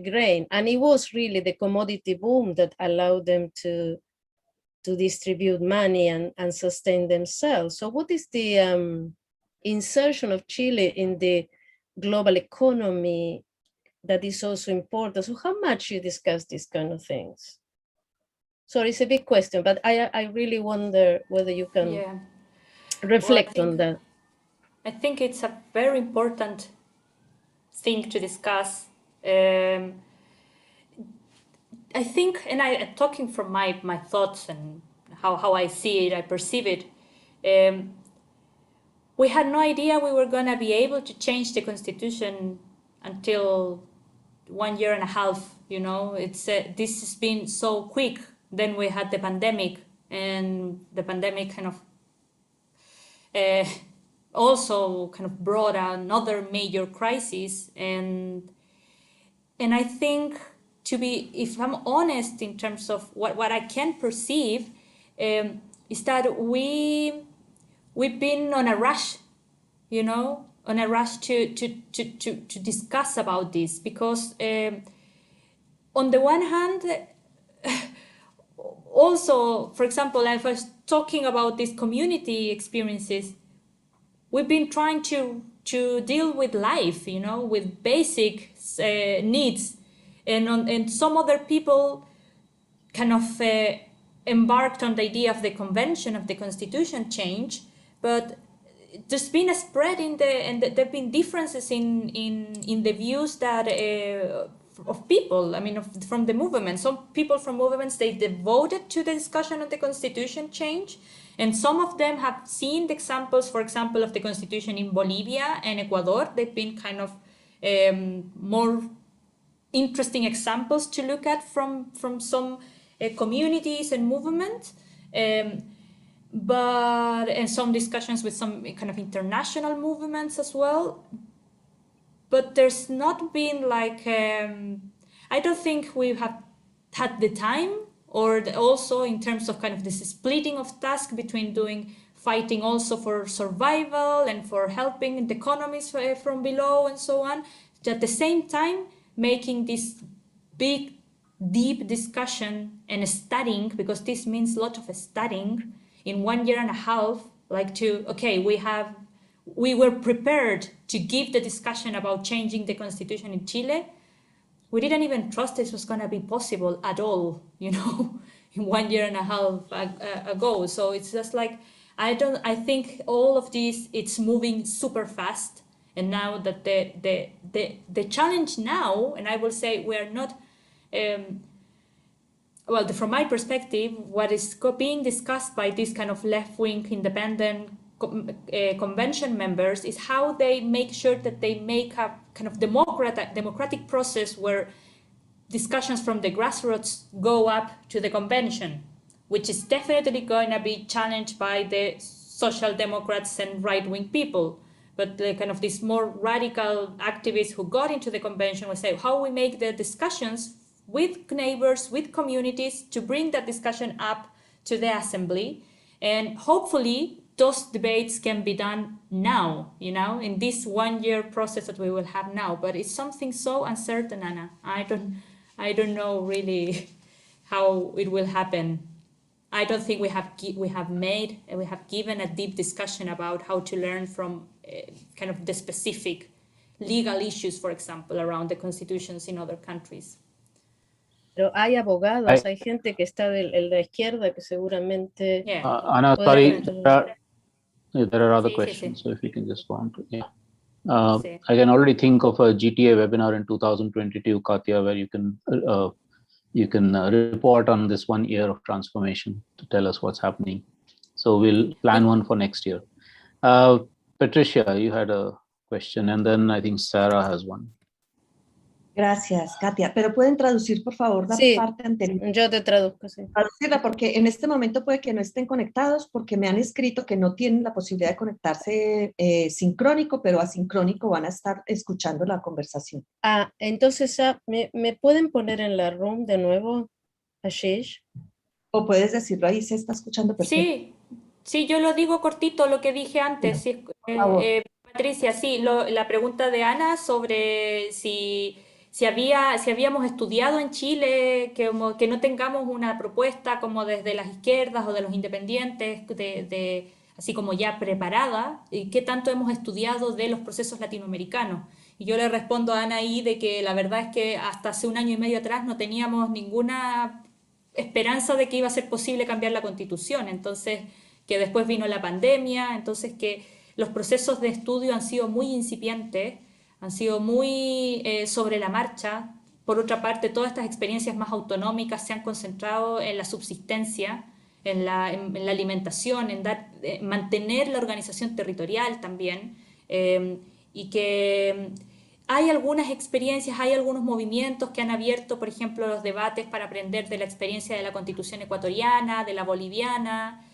Speaker 4: grain. And it was really the commodity boom that allowed them to distribute money and sustain themselves. So what is the insertion of Chile in the global economy that is also important? So how much you discuss these kind of things? Sorry, it's a big question, but I really wonder whether you can reflect on that.
Speaker 1: I think it's a very important thing to discuss. I think, and I'm talking from my thoughts and how I see it, I perceive it. We had no idea we were going to be able to change the constitution until 1.5 years. This has been so quick. Then we had the pandemic, and the pandemic kind of also kind of brought another major crisis. And I think, if I'm honest in terms of what I can perceive, is that we've been on a rush, on a rush to discuss about this, because on the one hand, also, for example, I was talking about these community experiences. We've been trying to deal with life, with basic needs, and some other people kind of embarked on the idea of the convention, of the constitution change, but there's been a spread and there've been differences in the views that of people. I mean, from the movement. Some people from movements, they devoted to the discussion of the constitution change, and some of them have seen the examples, for example, of the constitution in Bolivia and Ecuador. They've been kind of more interesting examples to look at from some communities and movements. And some discussions with some kind of international movements as well. But there's not been I don't think we have had the time, or also in terms of kind of this splitting of task between fighting also for survival and for helping the economies from below and so on, at the same time making this big, deep discussion and studying, because this means a lot of studying in 1 year and a half, like to, okay, we were prepared to give the discussion about changing the constitution in Chile. We didn't even trust this was going to be possible at all, you know, in 1 year and a half ago. So it's just like, I think all of this, it's moving super fast. And now that the challenge now, and I will say we are not, well, from my perspective, what is being discussed by these kind of left-wing independent convention members is how they make sure that they make a kind of democratic process where discussions from the grassroots go up to the convention, which is definitely going to be challenged by the social democrats and right-wing people. But the kind of these more radical activists who got into the convention will say how we make the discussions with neighbors, with communities, to bring that discussion up to the assembly. And hopefully those debates can be done now, you know, in this 1 year process that we will have now. But it's something so uncertain, Anna. I don't know really how it will happen. I don't think we have given a deep discussion about how to learn from kind of the specific legal issues, for example, around the constitutions in other countries.
Speaker 4: Pero hay abogados, hay gente que está en la izquierda que seguramente...
Speaker 1: Yeah.
Speaker 2: Anna, sorry, there are other questions, so if you can just go on to, yeah. I can already think of a GTA webinar in 2022, Katia, where you can report on this 1 year of transformation to tell us what's happening. So we'll plan one for next year. Patricia, you had a question, and then I think Sarah has one.
Speaker 5: Gracias, Katia. ¿Pero pueden traducir, por favor, la parte anterior?
Speaker 4: Yo te traduzco, sí.
Speaker 5: Traducirla, porque en este momento puede que no estén conectados, porque me han escrito que no tienen la posibilidad de conectarse sincrónico, pero asincrónico van a estar escuchando la conversación.
Speaker 4: Entonces, ¿me pueden poner en la room de nuevo, Ashish?
Speaker 5: O puedes decirlo ahí, se está escuchando perfecto.
Speaker 1: Sí, yo lo digo cortito, lo que dije antes. Sí, Patricia, sí, la pregunta de Ana sobre si habíamos estudiado en Chile, que no tengamos una propuesta como desde las izquierdas o de los independientes, así como ya preparada, y qué tanto hemos estudiado de los procesos latinoamericanos. Y yo le respondo a Ana ahí de que la verdad es que hasta hace 1 año y medio atrás no teníamos ninguna esperanza de que iba a ser posible cambiar la Constitución. Entonces, que después vino la pandemia, entonces que los procesos de estudio han sido muy incipientes, han sido muy sobre la marcha. Por otra parte, todas estas experiencias más autonómicas se han concentrado en la subsistencia, en la alimentación, en mantener la organización territorial también, y que hay algunas experiencias, hay algunos movimientos que han abierto, por ejemplo, los debates para aprender de la experiencia de la Constitución ecuatoriana, de la boliviana,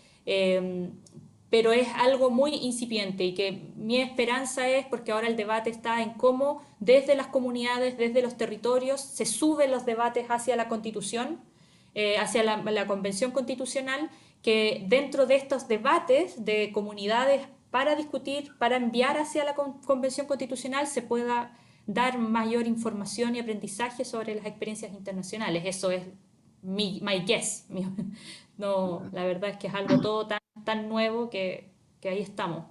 Speaker 1: pero es algo muy incipiente, y que mi esperanza es, porque ahora el debate está en cómo desde las comunidades, desde los territorios, se suben los debates hacia la Constitución, hacia la Convención Constitucional, que dentro de estos debates de comunidades para discutir, para enviar hacia la Convención Constitucional, se pueda dar mayor información y aprendizaje sobre las experiencias internacionales. Eso es my guess. No, la verdad es que es algo todo tan nuevo que ahí estamos.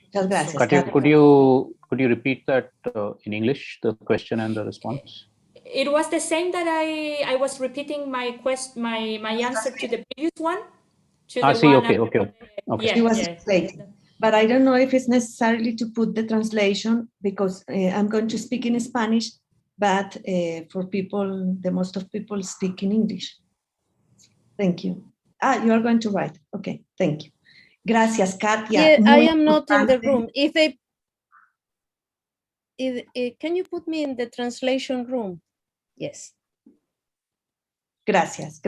Speaker 5: Muchas gracias.
Speaker 2: Katia, could you repeat that in English, the question and the response?
Speaker 1: It was the same that I was repeating my answer to the previous one.
Speaker 2: Okay.
Speaker 5: It was great. But I don't know if it's necessarily to put the translation, because I'm going to speak in Spanish, but for people, most of people speak in English. Thank you. You are going to write. Okay, thank you. Gracias, Katia.
Speaker 4: Yeah, I am not in the room. Can you put me in the translation room? Yes.
Speaker 5: Gracias.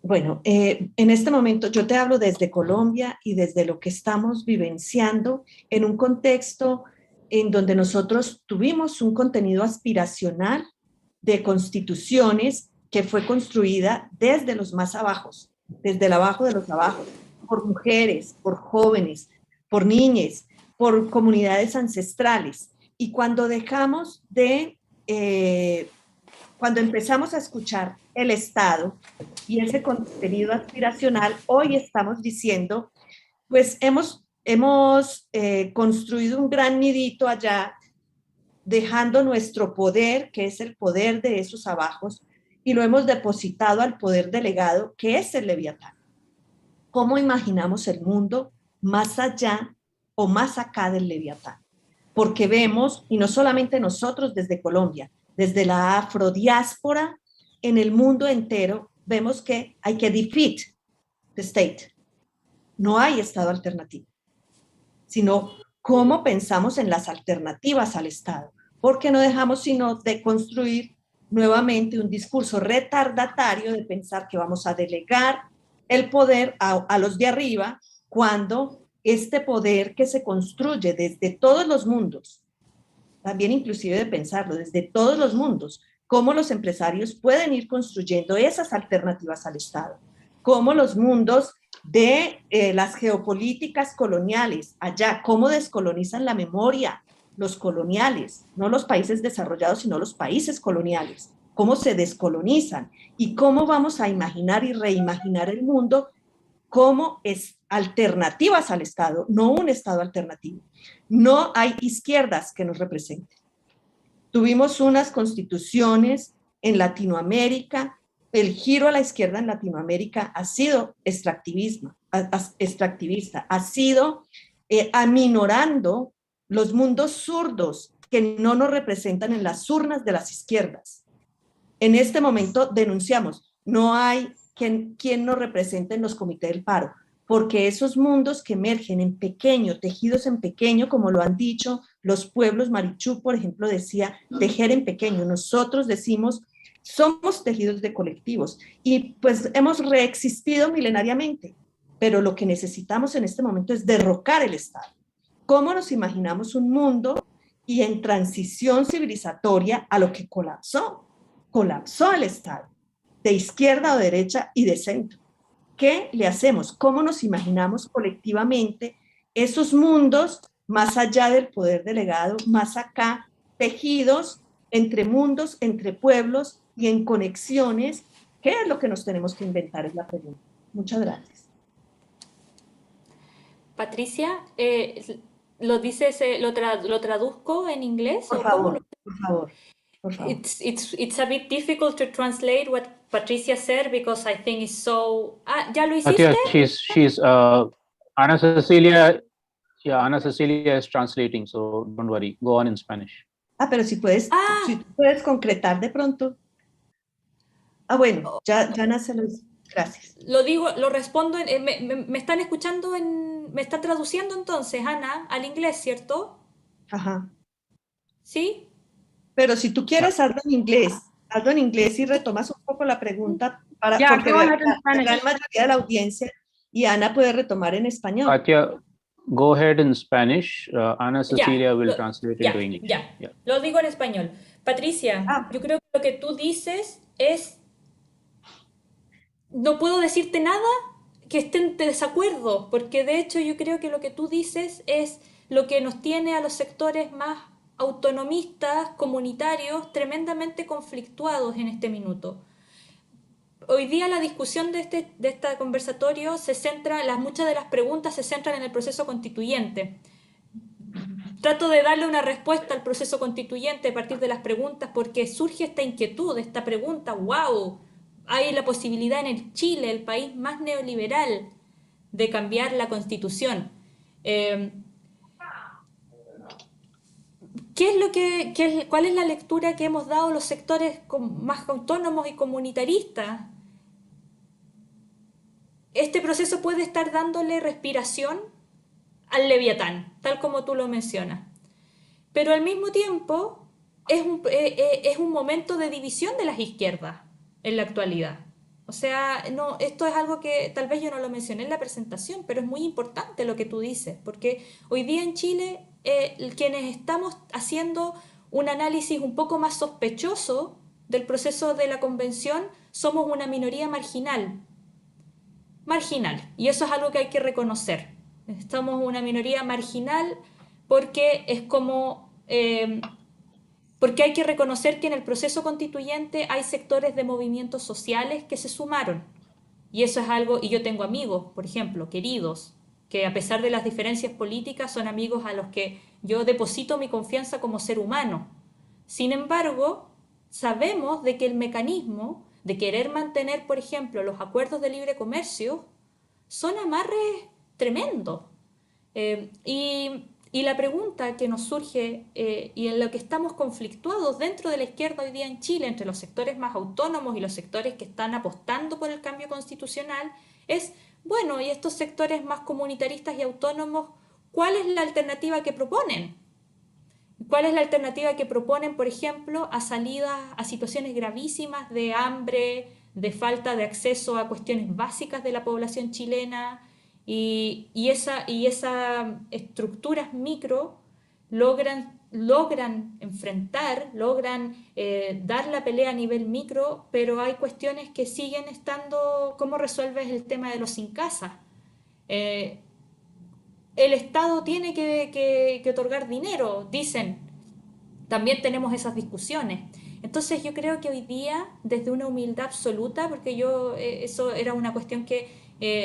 Speaker 5: Bueno, en este momento yo te hablo desde Colombia y desde lo que estamos vivenciando en un contexto en donde nosotros tuvimos un contenido aspiracional de constituciones que fue construida desde los más abajos, desde el abajo de los abajos, por mujeres, por jóvenes, por niñas, por comunidades ancestrales. Y cuando dejamos de cuando empezamos a escuchar el Estado y ese contenido aspiracional, hoy estamos diciendo, pues hemos construido un gran nidito allá, dejando nuestro poder, que es el poder de esos abajos, y lo hemos depositado al poder delegado, que es el Leviatán. ¿Cómo imaginamos el mundo más allá o más acá del Leviatán? Porque vemos, y no solamente nosotros desde Colombia, desde la afrodiáspora en el mundo entero, vemos que hay que defeat the state. No hay Estado alternativo, sino cómo pensamos en las alternativas al Estado. Porque no dejamos sino de construir nuevamente un discurso retardatario de pensar que vamos a delegar el poder a los de arriba, cuando este poder que se construye desde todos los mundos, también inclusive de pensarlo, desde todos los mundos, cómo los empresarios pueden ir construyendo esas alternativas al Estado, cómo los mundos de las geopolíticas coloniales, allá, cómo descolonizan la memoria los coloniales, no los países desarrollados, sino los países coloniales, cómo se descolonizan y cómo vamos a imaginar y reimaginar el mundo como es alternativas al Estado, no un Estado alternativo. No hay izquierdas que nos representen. Tuvimos unas constituciones en Latinoamérica, el giro a la izquierda en Latinoamérica ha sido extractivista, ha sido aminorando los mundos zurdos que no nos representan en las urnas de las izquierdas. En este momento denunciamos, no hay quien nos represente en los comités del paro, porque esos mundos que emergen en pequeño, tejidos en pequeño, como lo han dicho los pueblos, Marichú, por ejemplo, decía tejer en pequeño. Nosotros decimos, somos tejidos de colectivos y pues hemos reexistido milenariamente, pero lo que necesitamos en este momento es derrocar el Estado. ¿Cómo nos imaginamos un mundo y en transición civilizatoria a lo que colapsó? Colapsó el Estado, de izquierda o derecha y de centro. ¿Qué le hacemos? ¿Cómo nos imaginamos colectivamente esos mundos más allá del poder delegado, más acá, tejidos entre mundos, entre pueblos y en conexiones? ¿Qué es lo que nos tenemos que inventar? Es la pregunta. Muchas gracias.
Speaker 1: Patricia, ¿lo dices, lo traduzco en inglés?
Speaker 5: Por
Speaker 1: ¿O cómo
Speaker 5: favor, por favor. Por favor.
Speaker 1: It's a bit difficult to translate what Patricia said because I think it's so. ¿Ya lo
Speaker 2: Katia,
Speaker 1: hiciste?
Speaker 2: she's Ana Cecilia. Yeah, Ana Cecilia is translating, so don't worry. Go on in Spanish.
Speaker 5: Pero si puedes concretar de pronto. Bueno, ya nace los. Gracias.
Speaker 1: Lo respondo. Me están escuchando me está traduciendo entonces, Ana, al inglés, ¿cierto?
Speaker 5: Ajá.
Speaker 1: ¿Sí?
Speaker 5: Pero si tú quieres, hazlo en inglés y retomas un poco la pregunta porque la gran mayoría de la audiencia y Ana puede retomar en español.
Speaker 2: Katia, go ahead in Spanish. Ana Cecilia will translate into English.
Speaker 1: Ya. Lo digo en español. Patricia, yo creo que lo que tú dices es, no puedo decirte nada que esté en desacuerdo, porque de hecho yo creo que lo que tú dices es lo que nos tiene a los sectores más autonomistas, comunitarios, tremendamente conflictuados en este minuto. Hoy día la discusión de este conversatorio muchas de las preguntas se centran en el proceso constituyente. Trato de darle una respuesta al proceso constituyente a partir de las preguntas porque surge esta inquietud, esta pregunta, wow, hay la posibilidad en el Chile, el país más neoliberal, de cambiar la constitución. ¿Cuál es la lectura que hemos dado los sectores más autónomos y comunitaristas? Este proceso puede estar dándole respiración al Leviatán, tal como tú lo mencionas. Pero al mismo tiempo es un momento de división de las izquierdas en la actualidad. O sea, no, esto es algo que tal vez yo no lo mencioné en la presentación, pero es muy importante lo que tú dices, porque hoy día en Chile quienes estamos haciendo un análisis un poco más sospechoso del proceso de la convención somos una minoría marginal, y eso es algo que hay que reconocer. Estamos una minoría marginal porque es como porque hay que reconocer que en el proceso constituyente hay sectores de movimientos sociales que se sumaron. Y eso es algo, y yo tengo amigos, por ejemplo, queridos, que a pesar de las diferencias políticas son amigos a los que yo deposito mi confianza como ser humano. Sin embargo, sabemos de que el mecanismo de querer mantener, por ejemplo, los acuerdos de libre comercio son amarres tremendos. Y la pregunta que nos surge y en lo que estamos conflictuados dentro de la izquierda hoy día en Chile, entre los sectores más autónomos y los sectores que están apostando por el cambio constitucional, es, bueno, y estos sectores más comunitaristas y autónomos, ¿cuál es la alternativa que proponen? ¿Cuál es la alternativa que proponen, por ejemplo, a salidas a situaciones gravísimas de hambre, de falta de acceso a cuestiones básicas de la población chilena? Y esas estructuras micro logran enfrentar, logran dar la pelea a nivel micro, pero hay cuestiones que siguen estando. ¿Cómo resuelves el tema de los sin casa? El Estado tiene que otorgar dinero, dicen. También tenemos esas discusiones. Entonces yo creo que hoy día, desde una humildad absoluta, porque yo, eso era una cuestión que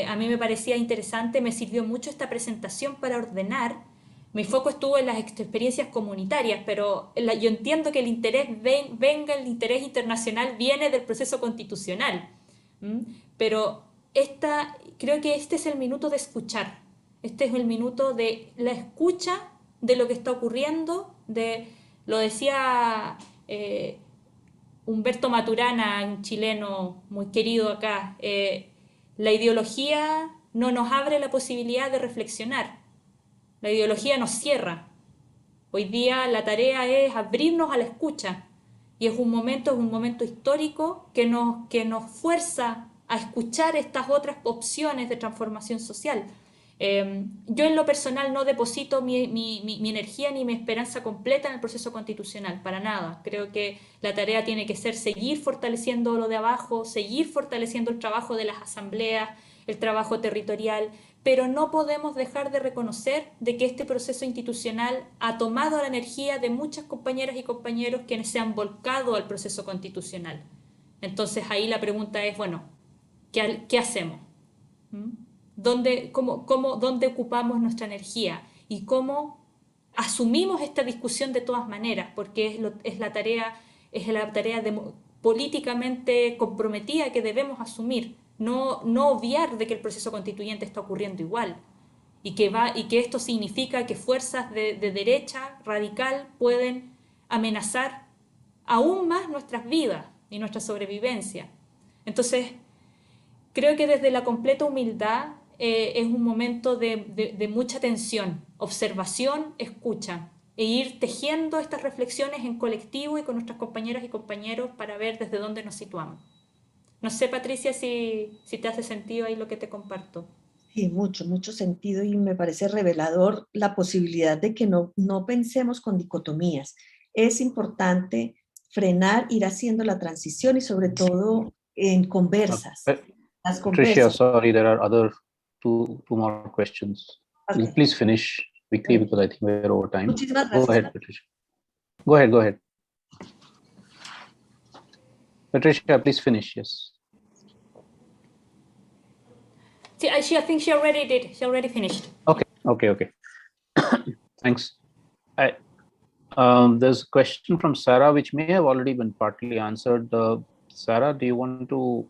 Speaker 1: a mí me parecía interesante, me sirvió mucho esta presentación para ordenar. Mi foco estuvo en las experiencias comunitarias, pero yo entiendo que el interés el interés internacional viene del proceso constitucional. Pero creo que este es el minuto de escuchar. Este es el minuto de la escucha de lo que está ocurriendo, lo decía Humberto Maturana, un chileno muy querido acá, la ideología no nos abre la posibilidad de reflexionar, la ideología nos cierra. Hoy día la tarea es abrirnos a la escucha y es un momento histórico que nos fuerza a escuchar estas otras opciones de transformación social. Yo en lo personal no deposito mi energía ni mi esperanza completa en el proceso constitucional, para nada. Creo que la tarea tiene que ser seguir fortaleciendo lo de abajo, seguir fortaleciendo el trabajo de las asambleas, el trabajo territorial, pero no podemos dejar de reconocer de que este proceso institucional ha tomado la energía de muchas compañeras y compañeros quienes se han volcado al proceso constitucional. Entonces ahí la pregunta es, bueno, ¿qué hacemos? ¿Dónde ocupamos nuestra energía? ¿Y cómo asumimos esta discusión de todas maneras? Porque es la tarea políticamente comprometida que debemos asumir. No obviar de que el proceso constituyente está ocurriendo igual y que esto significa que fuerzas de derecha radical pueden amenazar aún más nuestras vidas y nuestra sobrevivencia. Entonces, creo que desde la completa humildad es un momento de mucha atención, observación, escucha, e ir tejiendo estas reflexiones en colectivo y con nuestras compañeras y compañeros para ver desde dónde nos situamos. No sé, Patricia, si te hace sentido ahí lo que te comparto.
Speaker 5: Sí, mucho sentido, y me parece revelador la posibilidad de que no pensemos con dicotomías. Es importante frenar, ir haciendo la transición y sobre todo en conversas. Las
Speaker 2: Patricia,
Speaker 5: conversas.
Speaker 2: sorry, there are other two more questions.
Speaker 5: Okay.
Speaker 2: Please finish quickly because I think we're over time.
Speaker 5: Muchísimas gracias.
Speaker 2: Go ahead, Patricia. Go ahead. Patricia, please finish, yes.
Speaker 1: See, I think she already did. She already finished.
Speaker 2: Okay. Thanks. There's a question from Sarah, which may have already been partly answered. Sarah, do you want to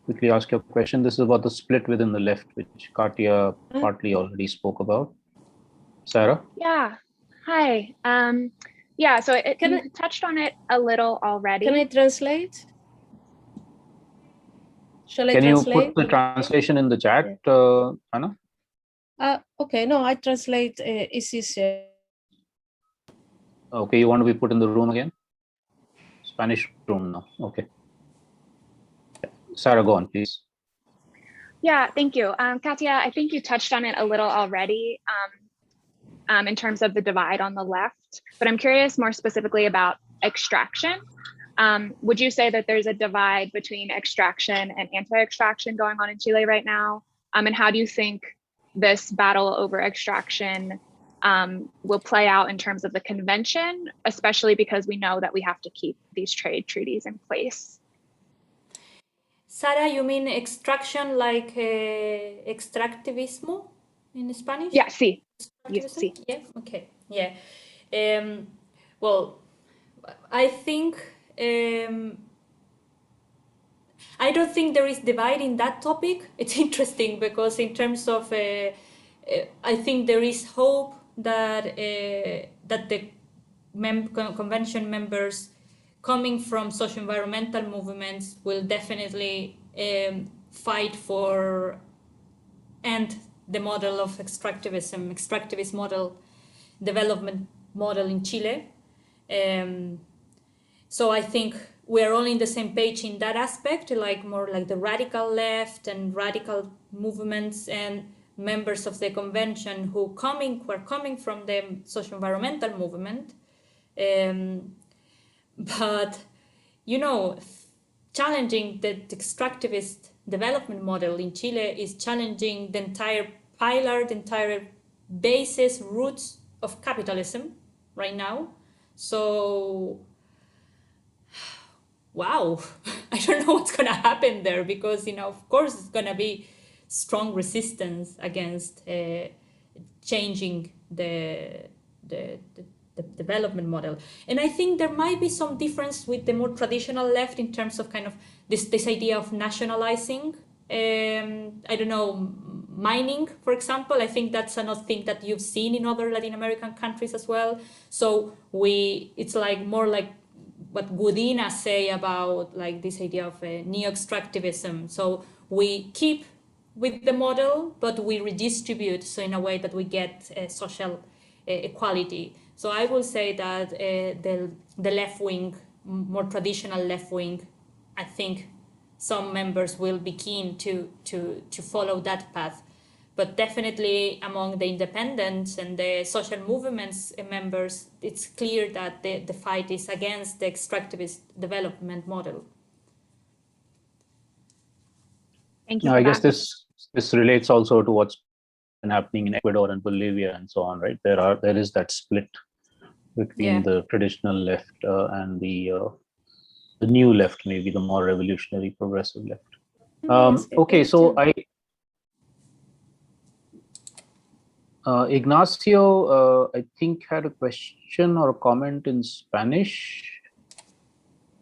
Speaker 2: quickly ask your question? This is about the split within the left, which Katia partly already spoke about. Sarah?
Speaker 8: Yeah. Hi. Yeah, so you touched on it a little already.
Speaker 4: Can I translate? Shall I
Speaker 2: Can
Speaker 4: translate?
Speaker 2: you put the translation in the chat, Anna?
Speaker 4: Okay, no, I translate. It's easier.
Speaker 2: Okay, you want to be put in the room again? Spanish room now. Okay. Sarah, go on, please.
Speaker 8: Yeah, thank you. Katia, I think you touched on it a little already in terms of the divide on the left, but I'm curious more specifically about extraction. Would you say that there's a divide between extraction and anti-extraction going on in Chile right now? And how do you think this battle over extraction will play out in terms of the convention, especially because we know that we have to keep these trade treaties in place.
Speaker 1: Sara, you mean extraction like extractivismo in Spanish?
Speaker 8: Yeah, sí.
Speaker 1: Extractivism?
Speaker 8: Sí.
Speaker 1: Yeah, okay, yeah. Well, I think, I don't think there is divide in that topic. It's interesting because in terms of, I think there is hope that that the convention members coming from socio-environmental movements will definitely fight for end the model of extractivist model, development model in Chile. So I think we're all in the same page in that aspect, like more like the radical left and radical movements and members of the convention who are coming from the socio-environmental movement. But, you know, challenging the extractivist development model in Chile is challenging the entire pillar, the entire basis, roots of capitalism right now. So, wow, I don't know what's going to happen there because, you know, of course, it's going to be strong resistance against changing the development model. And I think there might be some difference with the more traditional left in terms of kind of this idea of nationalizing, I don't know, mining, for example. I think that's another thing that you've seen in other Latin American countries as well. So it's like more like what Gudina say about like this idea of neo-extractivism. So we keep with the model, but we redistribute, so in a way that we get social equality. So I will say that the left wing, more traditional left wing, I think some members will be keen to follow that path. But definitely among the independents and the social movements members, it's clear that the fight is against the extractivist development model.
Speaker 8: Thank you.
Speaker 2: I guess this relates also to what's been happening in Ecuador and Bolivia and so on, right? There is that split between the traditional left and the new left, maybe the more revolutionary progressive left. Okay, so Ignacio, I think had a question or a comment in Spanish.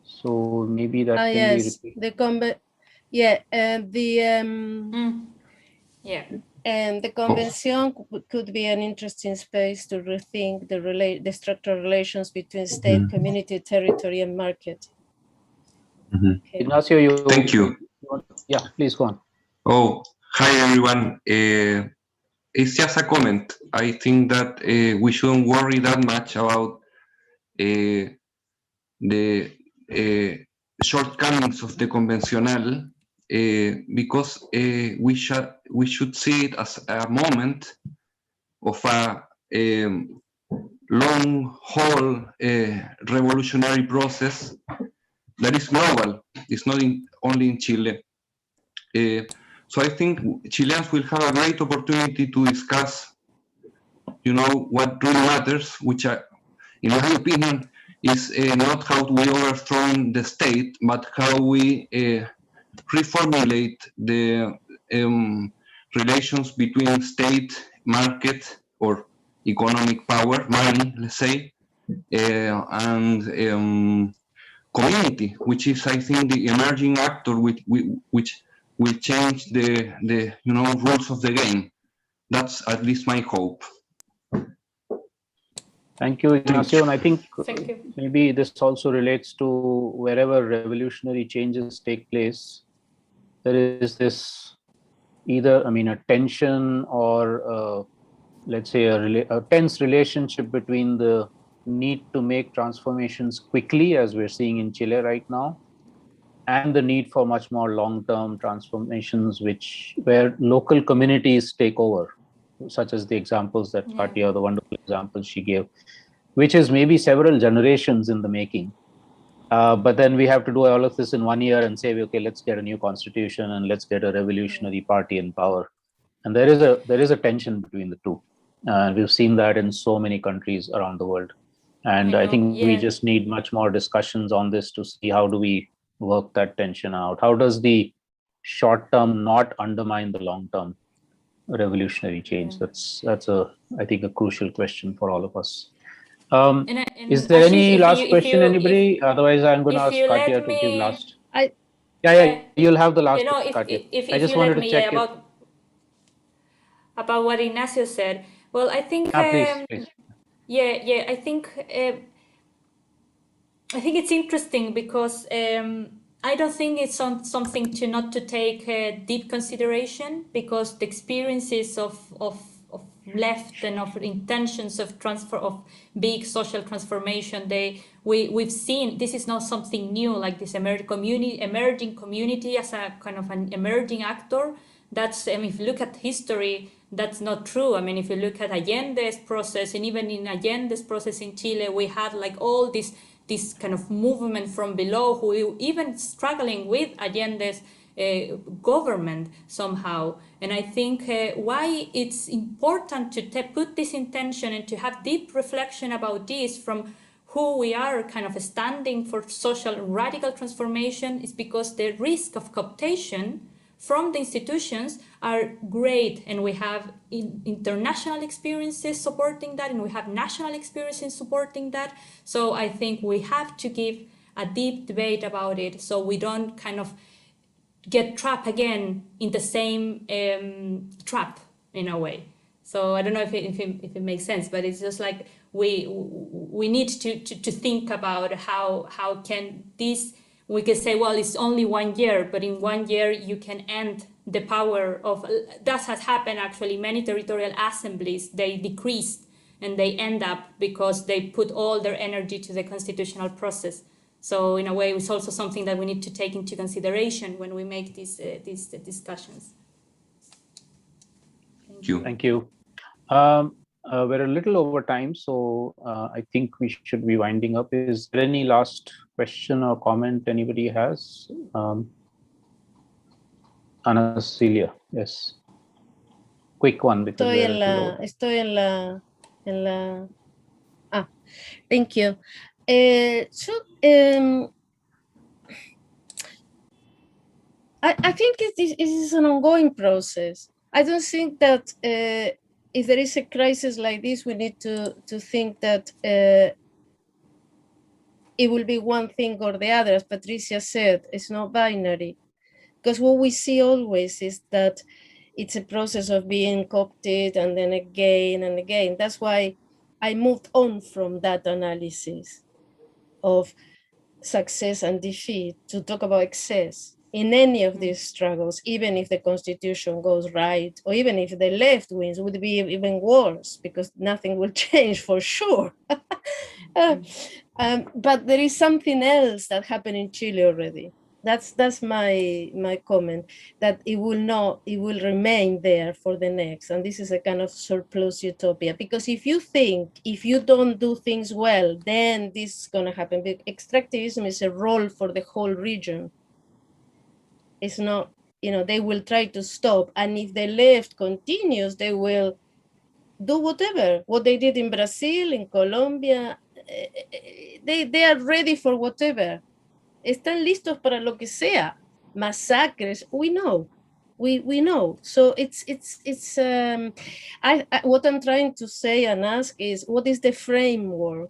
Speaker 2: So maybe that can be repeated.
Speaker 4: And the convention could be an interesting space to rethink the structural relations between state, community, territory, and market.
Speaker 2: Okay. Ignacio,
Speaker 9: Thank you.
Speaker 2: Yeah, please go on.
Speaker 9: Oh, hi everyone. It's just a comment. I think that we shouldn't worry that much about the shortcomings of the convencional because we should see it as a moment of a long haul revolutionary process that is global. It's not only in Chile. So I think Chileans will have a great opportunity to discuss, you know, what really matters, which, in my opinion, is not how we overthrow the state, but how we reformulate the relations between state, market, or economic power, money, let's say, and community, which is, I think, the emerging actor which will change the rules of the game. That's at least my hope.
Speaker 2: Thank you, Ignacio. And I think maybe this also relates to wherever revolutionary changes take place, there is this either, a tension or let's say a tense relationship between the need to make transformations quickly, as we're seeing in Chile right now, and the need for much more long-term transformations, where local communities take over, such as the examples that Katia, the wonderful examples she gave, which is maybe several generations in the making. But then we have to do all of this in 1 year and say, okay, let's get a new constitution and let's get a revolutionary party in power. And there is a tension between the two. We've seen that in so many countries around the world. And I think we just need much more discussions on this to see how do we work that tension out. How does the short term not undermine the long term revolutionary change? That's I think a crucial question for all of us. Is there any last question, anybody? Otherwise, I'm going to ask Katia to give last. Yeah, you'll have the last, Katia. I just wanted to check
Speaker 1: about what Ignacio said. Well, I think
Speaker 2: please.
Speaker 1: I think it's interesting because I don't think it's something to not to take deep consideration, because the experiences of left and of intentions of transfer of big social transformation, we've seen this is not something new, like this emerging community as a kind of an emerging actor. That's, I mean, if you look at history, that's not true. I mean, if you look at Allende's process, and even in Allende's process in Chile, we had like all this kind of movement from below, who even struggling with Allende's government somehow. And I think why it's important to put this intention and to have deep reflection about this from who we are kind of standing for social radical transformation is because the risk of cooptation from the institutions are great, and we have international experiences supporting that, and we have national experiences supporting that. So I think we have to give a deep debate about it, so we don't kind of get trapped again in the same trap in a way. So I don't know if it makes sense, but it's just like we need to think about how can this. We can say, well, it's only 1 year, but in 1 year you can end the power of, that has happened actually, many territorial assemblies, they decreased and they end up because they put all their energy to the constitutional process. So in a way, it's also something that we need to take into consideration when we make these discussions.
Speaker 2: Thank you. We're a little over time, so I think we should be winding up. Is there any last question or comment anybody has? Ana Cecilia, yes. Quick one. Because
Speaker 4: estoy en la. Thank you. I think it is an ongoing process. I don't think that if there is a crisis like this, we need to think that it will be one thing or the other. As Patricia said, it's not binary. Because what we see always is that it's a process of being co-opted and then again and again. That's why I moved on from that analysis of success and defeat to talk about excess in any of these struggles, even if the constitution goes right, or even if the left wins, would be even worse, because nothing will change for sure. But there is something else that happened in Chile already. That's my comment, that it will remain there for the next, and this is a kind of surplus utopia, because if you don't do things well, then this is going to happen. But extractivism is a role for the whole region. It's not, they will try to stop, and if the left continues, they will do whatever, what they did in Brazil, in Colombia. They are ready for whatever. Están listos para lo que sea. Masacres, we know. We know. So it's what I'm trying to say and ask is, what is the framework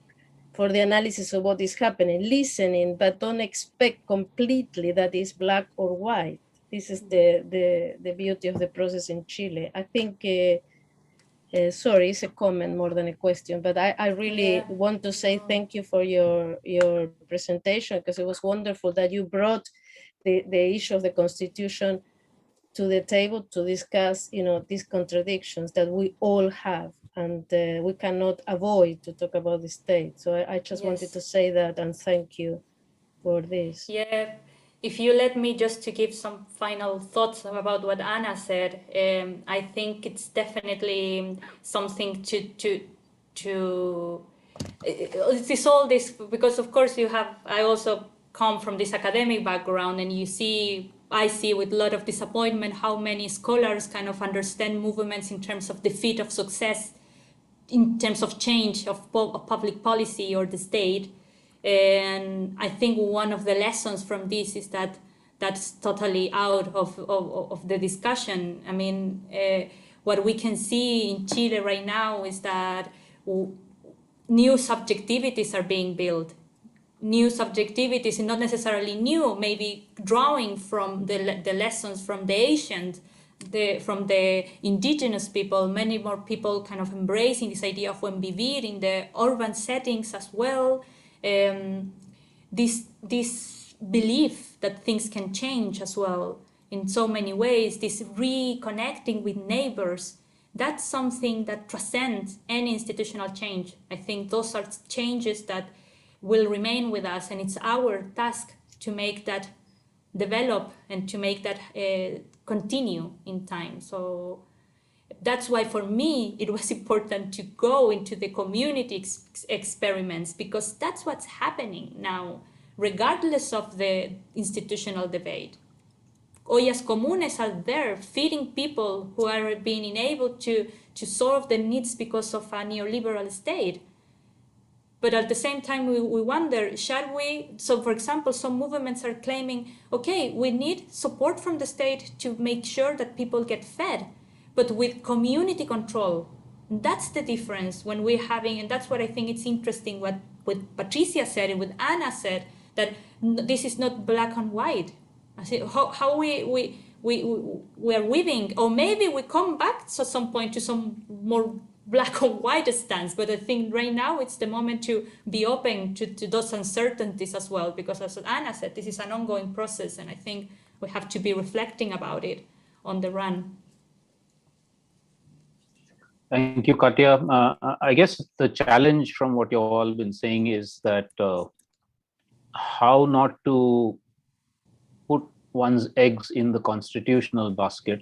Speaker 4: for the analysis of what is happening? Listening, but don't expect completely that it's black or white. This is the beauty of the process in Chile. I think, sorry, it's a comment more than a question, but I really want to say thank you for your presentation, because it was wonderful that you brought the issue of the Constitution to the table to discuss, these contradictions that we all have, and we cannot avoid to talk about the state. So I just wanted to say that, and thank you for this.
Speaker 1: Yeah. If you let me just to give some final thoughts about what Ana said, I think it's definitely something it's all this, because of course I also come from this academic background, and I see with a lot of disappointment how many scholars kind of understand movements in terms of defeat of success, in terms of change of public policy or the state. And I think one of the lessons from this is that that's totally out of the discussion. I mean, what we can see in Chile right now is that new subjectivities are being built. New subjectivities, and not necessarily new, maybe drawing from the lessons from the ancient, from the indigenous people, many more people kind of embracing this idea of buen vivir in the urban settings as well. This belief that things can change as well in so many ways, this reconnecting with neighbors, that's something that transcends any institutional change. I think those are changes that will remain with us, and it's our task to make that develop and to make that continue in time. So that's why for me it was important to go into the community experiments, because that's what's happening now, regardless of the institutional debate. Ollas comunes are there feeding people who are being unable to solve the needs because of a neoliberal state. But at the same time, we wonder, shall we? So, for example, some movements are claiming, okay, we need support from the state to make sure that people get fed, but with community control. And that's the difference when we're having, and that's what I think it's interesting what Patricia said and what Anna said, that this is not black and white. I say, how we are weaving, or maybe we come back at some point to some more black and white stance, but I think right now it's the moment to be open to those uncertainties as well, because as Anna said, this is an ongoing process, and I think we have to be reflecting about it on the run.
Speaker 2: Thank you, Katia. I guess the challenge from what you've all been saying is that how not to put one's eggs in the constitutional basket.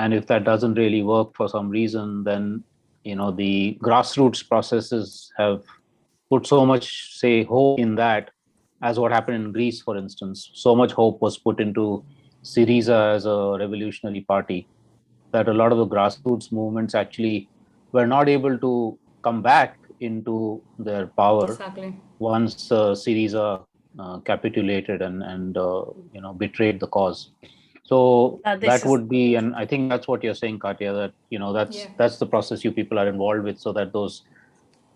Speaker 2: And if that doesn't really work for some reason, then the grassroots processes have put so much, say, hope in that, as what happened in Greece, for instance. So much hope was put into Syriza as a revolutionary party that a lot of the grassroots movements actually were not able to come back into their power.
Speaker 1: Exactly. Once
Speaker 2: Syriza capitulated and betrayed the cause. So that would be, and I think that's what you're saying, Katia, that that's the process you people are involved with, so that those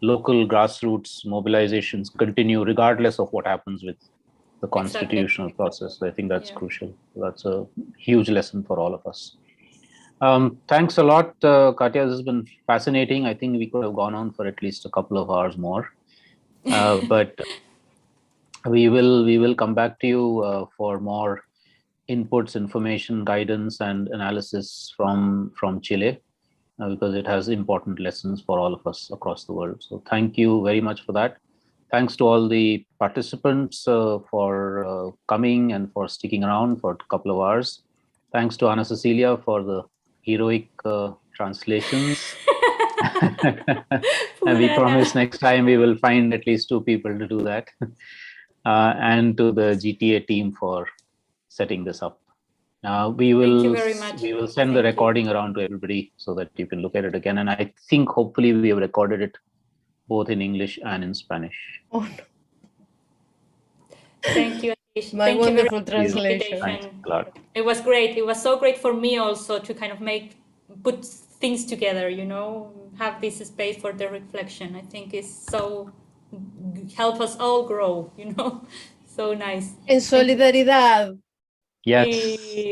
Speaker 2: local grassroots mobilizations continue regardless of what happens with the constitutional process. I think that's crucial. That's a huge lesson for all of us. Thanks a lot, Katia. This has been fascinating. I think we could have gone on for at least a couple of hours more, but we will come back to you for more inputs, information, guidance, and analysis from Chile, because it has important lessons for all of us across the world. So thank you very much for that. Thanks to all the participants for coming and for sticking around for a couple of hours. Thanks to Ana Cecilia for the heroic translations. And we promise next time we will find at least 2 people to do that. And to the GTA team for setting this up. We will send the recording around to everybody so that you can look at it again. And I think hopefully we have recorded it both in English and in Spanish.
Speaker 4: Oh, no.
Speaker 1: Thank you.
Speaker 4: My wonderful translation.
Speaker 1: It was great. It was so great for me also to kind of put things together, have this space for the reflection. I think it's so help us all grow, so nice.
Speaker 4: En solidaridad.
Speaker 2: Yes.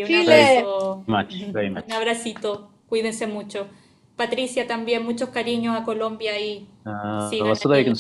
Speaker 1: Chile.
Speaker 2: Very much.
Speaker 1: Un abracito. Cuídense mucho. Patricia también, muchos cariños a Colombia y sigan